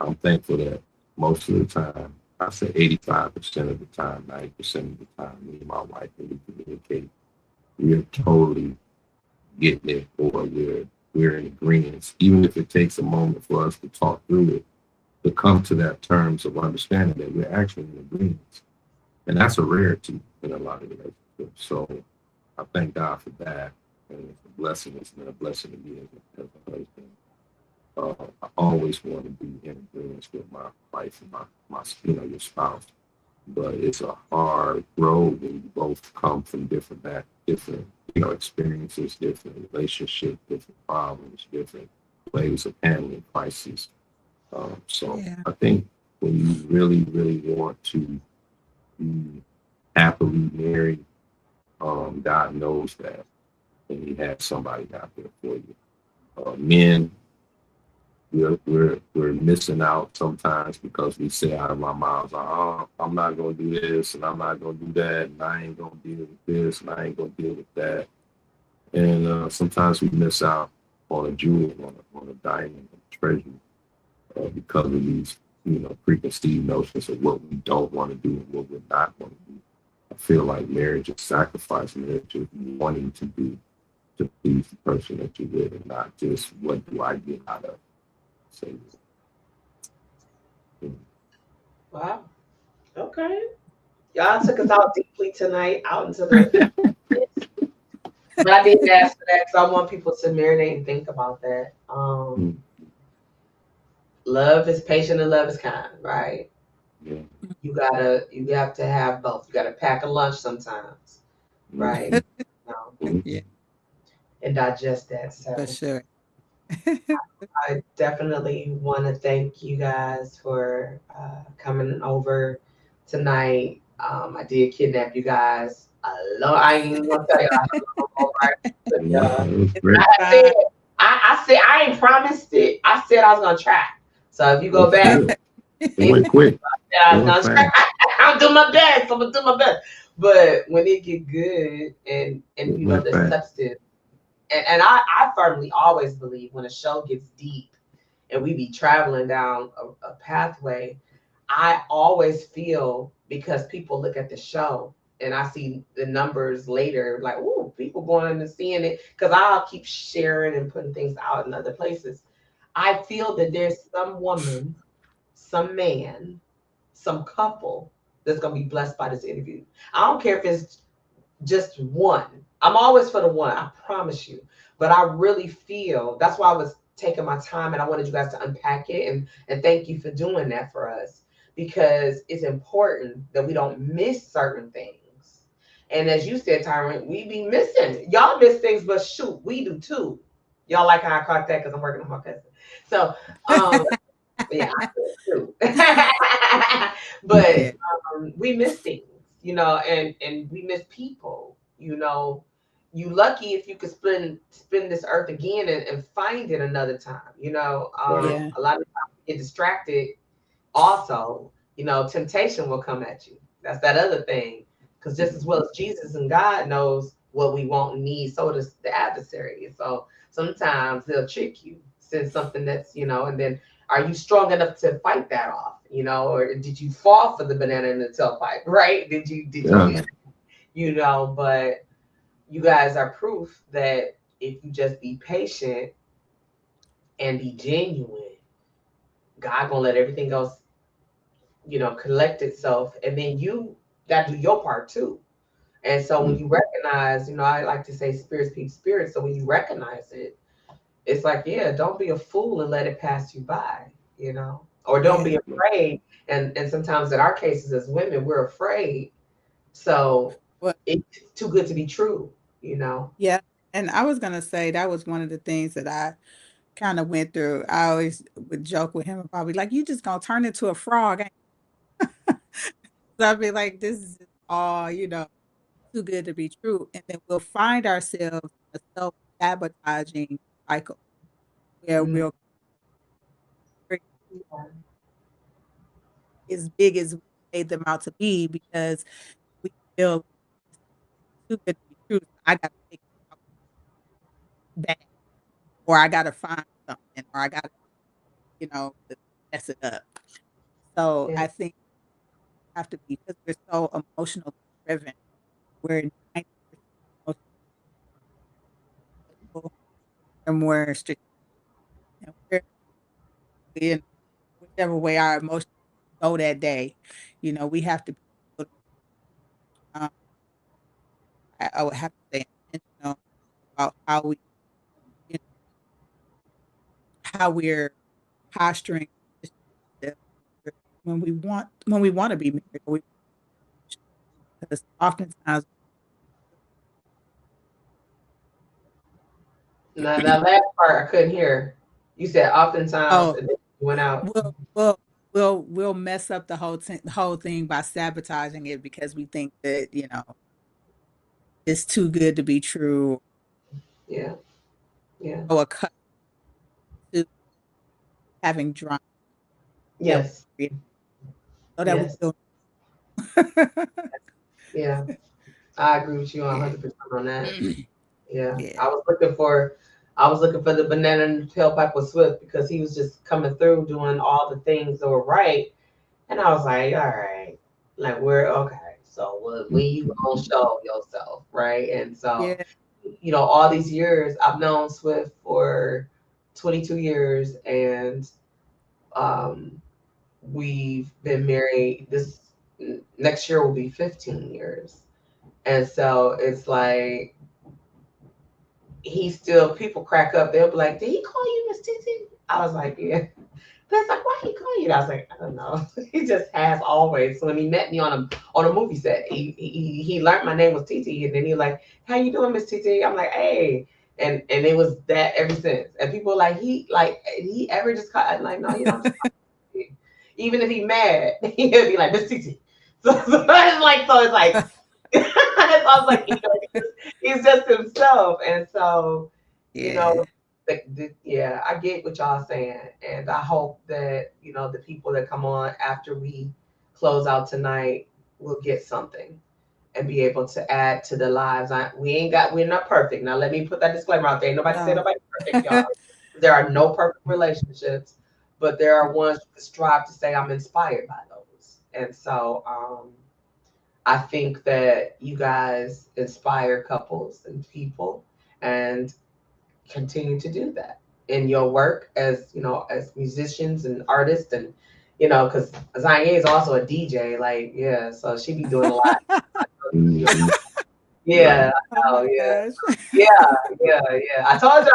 I'm thankful that most of the time, I say 85% of the time, 90% of the time, me and my wife, when we communicate, we're totally getting it, or we're in agreement. Even if it takes a moment for us to talk through it, to come to that terms of understanding that we're actually in agreement. And that's a rarity in a lot of relationships. So I thank God for that. And it's a blessing. It's been a blessing to me as a husband. I always want to be in agreement with my wife and my your spouse. But it's a hard road when you both come from different experiences, different relationships, different problems, different ways of handling crises. I think when you really, really want to be happily married, God knows that, and He has somebody out there for you. Men, we're missing out sometimes because we say out of our mouths, "Oh, I'm not gonna do this, and I'm not gonna do that, and I ain't gonna deal with this, and I ain't gonna deal with that." And sometimes we miss out on a jewel, on a diamond, a treasure, because of these, preconceived notions of what we don't want to do and what we're not going to do. I feel like marriage is sacrifice. Marriage is wanting to do to please the person that you're with, and not just what do I get out of it. So, Wow. Okay. Y'all took us out deeply tonight, out into the. But I did ask for that because I want people to marinate and think about that. Love is patient and love is kind, right? Yeah. You have to have both. You gotta pack a lunch sometimes, right? Yeah. And digest that. So For sure. I definitely want to thank you guys for coming over tonight. I did kidnap you guys. I ain't even gonna tell you. I said I ain't promised it. I said I was gonna try. So if you go back, it went quick. I'm doing my best. I'm gonna do my best. But when it get good and the substance, and I firmly always believe when a show gets deep and we be traveling down a pathway, I always feel, because people look at the show and I see the numbers later, like, ooh, people going and seeing it, because I'll keep sharing and putting things out in other places. I feel that there's some woman, some man, some couple that's gonna be blessed by this interview. I don't care if it's just one. I'm always for the one, I promise you. But I really feel that's why I was taking my time and I wanted you guys to unpack it, and thank you for doing that for us, because it's important that we don't miss certain things. And as you said, Tyron, we be missing. Y'all miss things, but shoot, we do too. Y'all like how I caught that because I'm working on my cousin. So yeah, I do too. But Yeah. We miss things, and we miss people. You lucky if you could spin this earth again and find it another time. Yeah. A lot of times we get distracted. Also, temptation will come at you. That's that other thing. Because just as well as Jesus and God knows what we want and need, so does the adversary. So sometimes they'll trick you, send something that's, and then are you strong enough to fight that off? Or did you fall for the banana in the tailpipe, right? Did you, but you guys are proof that if you just be patient and be genuine, God gonna let everything else, collect itself. And then you gotta do your part too. And so when you recognize, I like to say spirits peak spirits. So when you recognize it, it's like, yeah, don't be a fool and let it pass you by, or don't be afraid. And sometimes in our cases as women, we're afraid. So it's too good to be true, Yeah. And I was gonna say that was one of the things that I kind of went through. I always would joke with him and probably like, you just gonna turn into a frog. So I'd be like, this is all, too good to be true. And then we'll find ourselves in a self-sabotaging cycle where we'll as big as we made them out to be because we feel too good to be true. I gotta take it out back, or I gotta find something, or I gotta, to mess it up. So I think we have to be, because we're so emotionally driven. We're 90% emotional and more strategic. And we're in whichever way our emotions go that day. We have to be, um, I would have to say intentional about how how we're posturing when we want to be married. Because oftentimes, Now that last part I couldn't hear. You said oftentimes and then you went out. we'll mess up the whole thing by sabotaging it because we think that it's too good to be true. Yeah. Or cut to having drama. Yes. So that we feel. Yeah, I agree with you 100% on that. Yeah. I was looking for the banana in the tailpipe with Swift because he was just coming through doing all the things that were right, and I was like, all right, like we're okay. So when you gonna show yourself, right? And so, all these years I've known Swift for 22 years, and we've been married. This next year will be 15 years. And so it's like people crack up. They'll be like, did he call you Miss Titi? I was like, yeah. That's like, why he call you? I was like, I don't know. He just has always. So when he met me on a movie set, he learned my name was Titi, and then he was like, how you doing, Miss Titi? I'm like, hey. And it was that ever since. And people were like, he ever just call? I'm like, no, he don't just call me. Even if he mad, he'll be like, Miss Titi. So it's like I was like, he's just himself. And so, I get what y'all saying. And I hope that, the people that come on after we close out tonight will get something and be able to add to the lives. We're not perfect. Now, let me put that disclaimer out there. Nobody say nobody's perfect, y'all. There are no perfect relationships, but there are ones that strive to say I'm inspired by those. And so, I think that you guys inspire couples and people and continue to do that. in your work as, you know, as musicians and artists, and, you know, because Zanye is also a DJ, like, yeah, so she be doing a lot. Yeah, Oh my yeah. gosh. Yeah. I told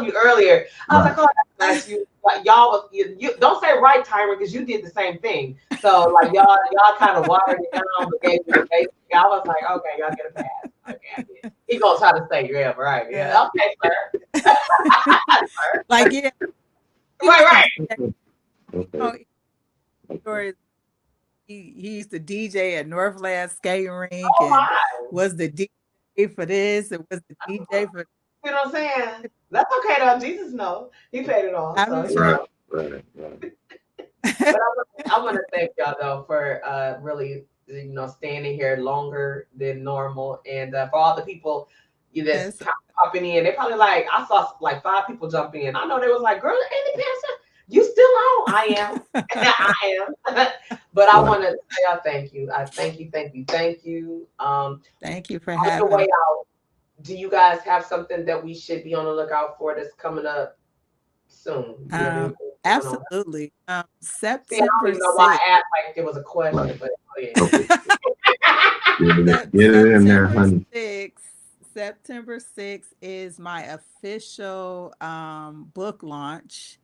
you earlier. I was like, oh, that's nice. You like y'all you don't say right, Tyron, because you did the same thing. So like y'all kind of watered it down, but gave me the basic. I was like, okay, y'all get a pass. Okay, he gonna try to say, yeah, right, yeah, okay, sir. Like, yeah, right. Okay. Or he used to DJ at Northland Skating Rink Oh and my. was the DJ for this and was the DJ for. You know what I'm saying? That's okay though. Jesus knows. He paid it all. So, you know. Right. But I want to thank y'all though for really, you know, standing here longer than normal, and for all the people that's popping in. They probably like, I saw like 5 people jump in. I know they was like, girl, Amy Pearson, you still on? I am. I am. But I want to say thank you. I thank you. Thank you for on having the way me. out, do you guys have something that we should be on the lookout for that's coming up soon? Absolutely. September See, I don't even know why I asked like there was a question, but Get it in there, honey. September 6th is my official book launch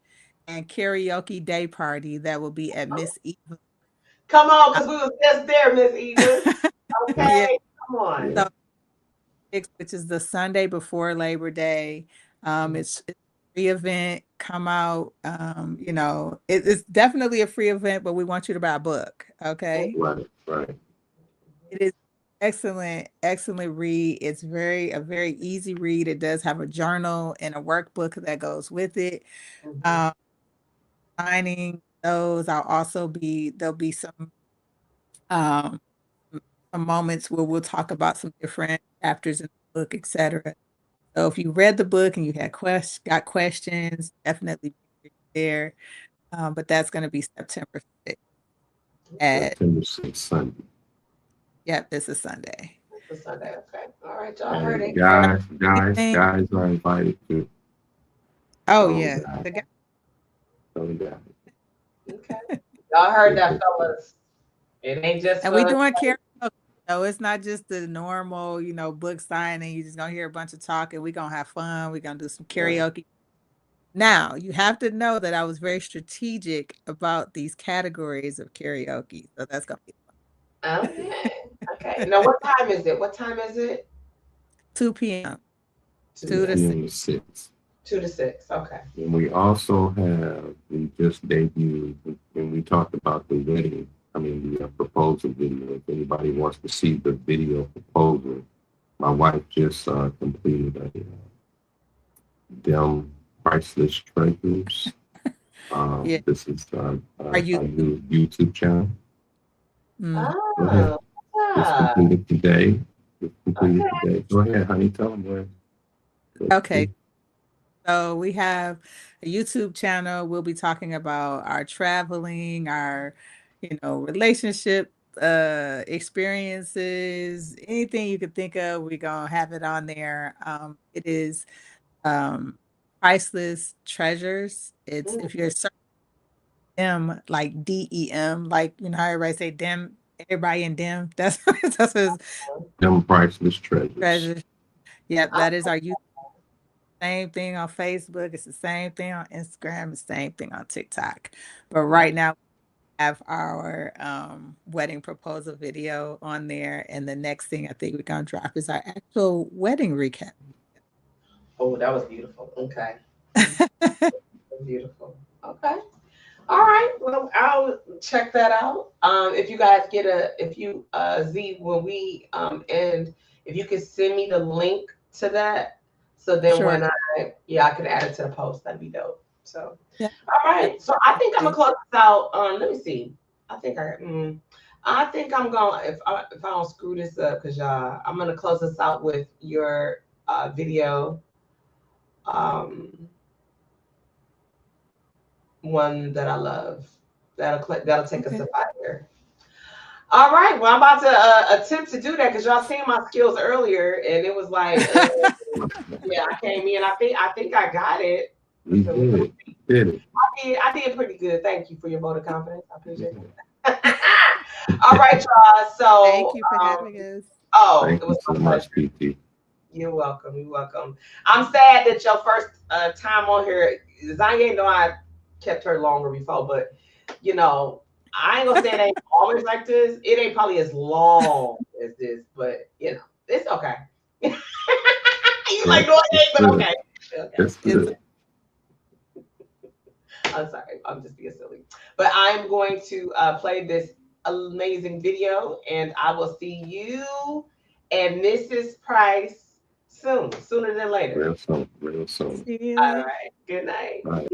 and karaoke day party that will be at Miss Eva. Come on, because we was just there, Miss Eva. Okay, come on. So, which is the Sunday before Labor Day. It's a free event. Come out. You know, it's definitely a free event, but we want you to buy a book. Okay. Right. It is excellent read. It's a very easy read. It does have a journal and a workbook that goes with it. Signing those, there'll be some moments where we'll talk about some different chapters in the book, etc. So if you read the book and you had got questions, definitely be there. But that's going to be September 6th. September 6th, Sunday. Yep, this is Sunday. It's a Sunday, okay. All right, y'all heard it. Guys are invited to. Oh, yeah. Okay. Y'all heard that, fellas. It ain't just. And we doing karaoke. So it's not just the normal, you know, book signing. You're just gonna hear a bunch of talking. We're gonna have fun. We're gonna do some karaoke. Now, you have to know that I was very strategic about these categories of karaoke. So that's gonna be fun. Okay. Now, what time is it? 2 p.m. 2 to 6. 2 to 6. Okay. And we also we just debuted, when we talked about the wedding, the proposal video. If anybody wants to see the video proposal, my wife just completed Them Priceless Treasures. This is our new YouTube channel. It's completed today. Go ahead, honey. Tell them where. Okay. So we have a YouTube channel. We'll be talking about our traveling, our, you know, relationship experiences, anything you could think of. We're gonna have it on there. It is Priceless Treasures. It's if you're searching them, like DEM, like, you know how everybody say dem, everybody in dem. That's Them Priceless Treasures. Yep, that is our YouTube. Same thing on Facebook. It's the same thing on Instagram. The same thing on TikTok. But right now, we have our wedding proposal video on there. And the next thing I think we're going to drop is our actual wedding recap. Oh, that was beautiful. Okay. Beautiful. Okay. All right. Well, I'll check that out. If you guys Z, when we end, if you could send me the link to that. So then when I could add it to the post. That'd be dope. So, all right. So I think I'm gonna close this out. Let me see. I think I'm gonna, if I don't screw this up, because I'm gonna close this out with your video. One that I love. That'll take us to fire. All right. Well, I'm about to attempt to do that because y'all seen my skills earlier, and it was like, I came in. I think I got it. We did it. I did pretty good. Thank you for your vote of confidence. I appreciate it. All right, y'all. So Thank you for having us. Thank you so much, PT. You're welcome. You're welcome. I'm sad that your first time on here, Zanya know I kept her longer before, but you know, I ain't gonna say it ain't always like this. It ain't probably as long as this, but you know, it's okay. You like no, it ain't, but okay. It's good. I'm sorry, I'm just being silly. But I'm going to play this amazing video, and I will see you and Mrs. Price sooner than later. Real soon. All right, good night. Bye.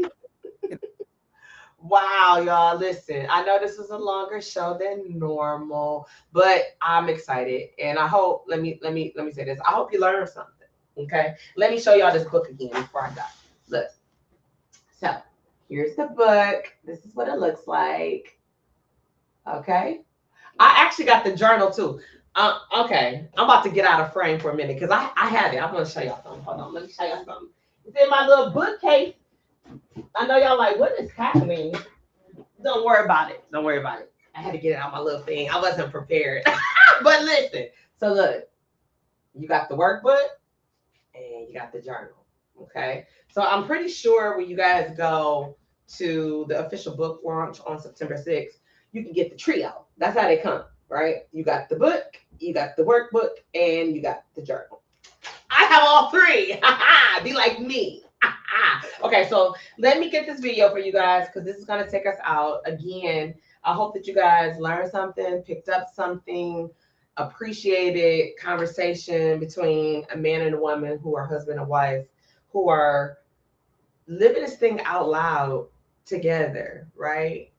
Wow, y'all, listen, I know this was a longer show than normal, but I'm excited, and I hope, let me say this, I hope you learned something, okay? Let me show y'all this book again before I go. Look, so here's the book. This is what it looks like, okay? I actually got the journal too. Okay, I'm about to get out of frame for a minute because I have it. I'm going to show y'all something. Hold on, let me show y'all something. It's in my little bookcase. I know y'all like, what is happening? Don't worry about it. Don't worry about it. I had to get it out my little thing. I wasn't prepared. But listen. So look, you got the workbook and you got the journal. Okay. So I'm pretty sure when you guys go to the official book launch on September 6th, you can get the trio. That's how they come, right? You got the book, you got the workbook, and you got the journal. I have all three. Be like me. Okay, so let me get this video for you guys because this is going to take us out. Again, I hope that you guys learned something, picked up something, appreciated conversation between a man and a woman who are husband and wife, who are living this thing out loud together, right?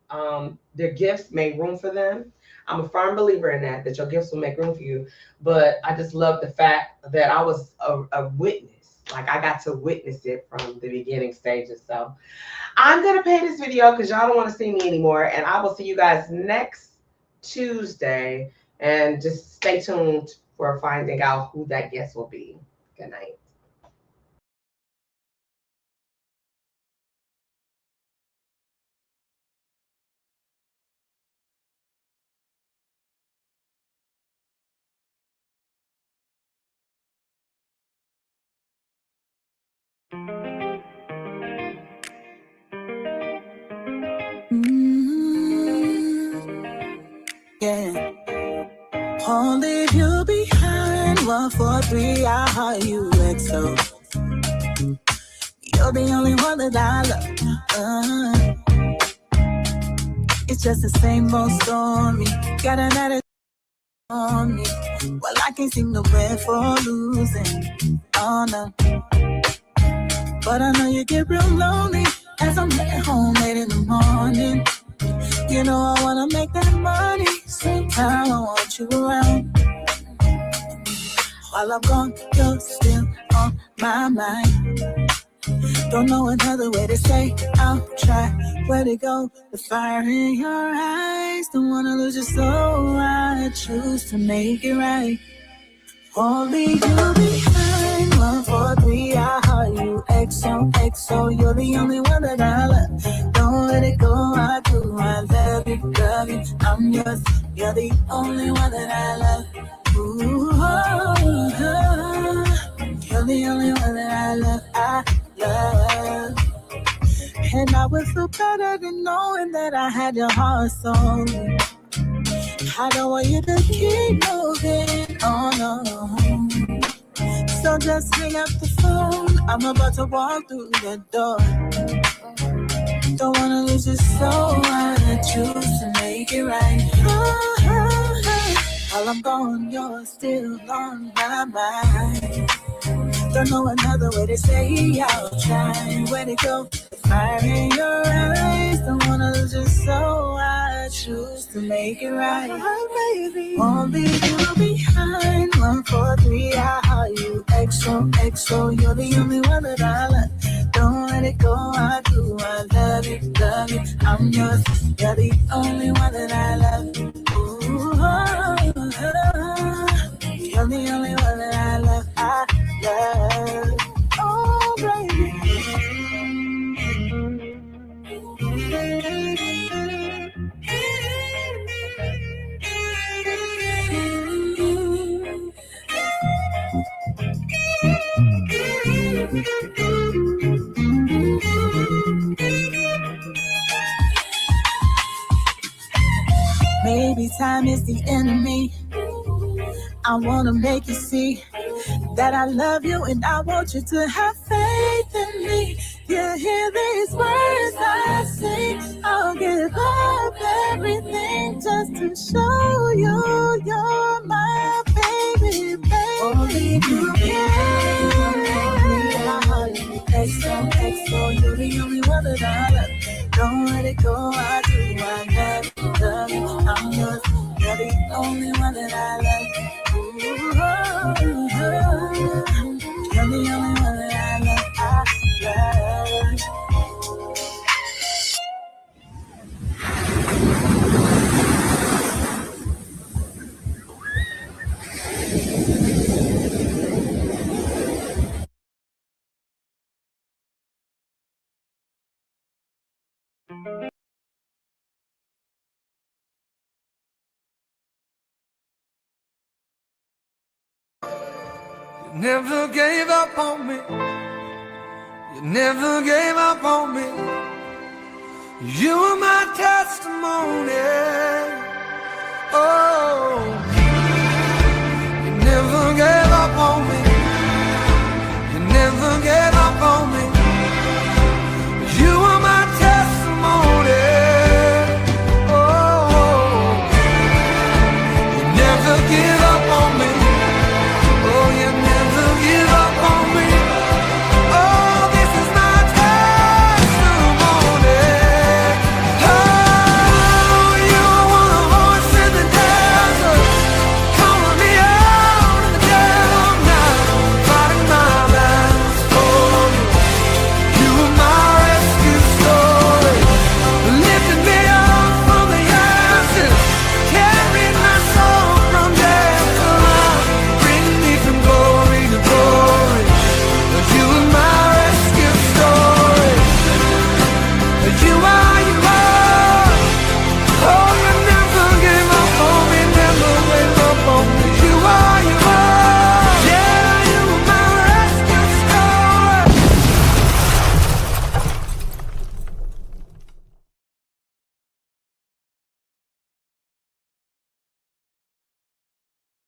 Their gifts make room for them. I'm a firm believer in that your gifts will make room for you. But I just love the fact that I was a witness. Like I got to witness it from the beginning stages. So I'm going to pay this video because y'all don't want to see me anymore. And I will see you guys next Tuesday. And just stay tuned for finding out who that guest will be. Good night. Yeah. I'll leave you behind. 1, 4, 3, I heart you XO. You're the only one that I love. It's just the same old story. Got an attitude on me. Well, I can't seem to win for losing. Oh no. But I know you get real lonely as I'm at home late in the morning. You know I wanna make that money. Sometime I want you around. While I'm gone, you're still on my mind. Don't know another way to say I'll try. Where'd it go? The fire in your eyes. Don't wanna lose your soul. I choose to make it right. Only you behind. 1, 4, 3, I heart you. XO, XO. You're the only one that I love. Don't let it go. I do. I love you, love you. I'm yours. You're the only one that I love. Ooh, oh, oh. You're the only one that I love. I love. And I would feel better than knowing that I had your heart so. I don't want you to keep moving. Oh no. So just hang up the phone. I'm about to walk through the door. Don't wanna lose your soul. I choose to make it right. Oh, oh, oh. While I'm gone, you're still on my mind. Don't know another way to say I'll try. Where'd it go? The fire in your eyes. Don't wanna lose your soul. I choose to make it right. Oh, baby. Won't leave you behind. 1, 4, 3, I heart you. XO, XO. You're the only one that I love. Don't let it go. I do. I love you, love you. I'm yours. You're the only one that I love. Ooh, oh, oh. You're the only one that I love. I love. Oh, baby. time is the enemy. I wanna make you see that I love you and I want you to have faith in me. You hear these words I sing, I'll give up everything just to show you you're my baby, baby. Only you can. XO, you're the only one that I love. Don't let it go, I do, I never love you. I'm yours, you're the only one that I love. You're the only one that I love. You never gave up on me. You never gave up on me. You were my testimony. Oh.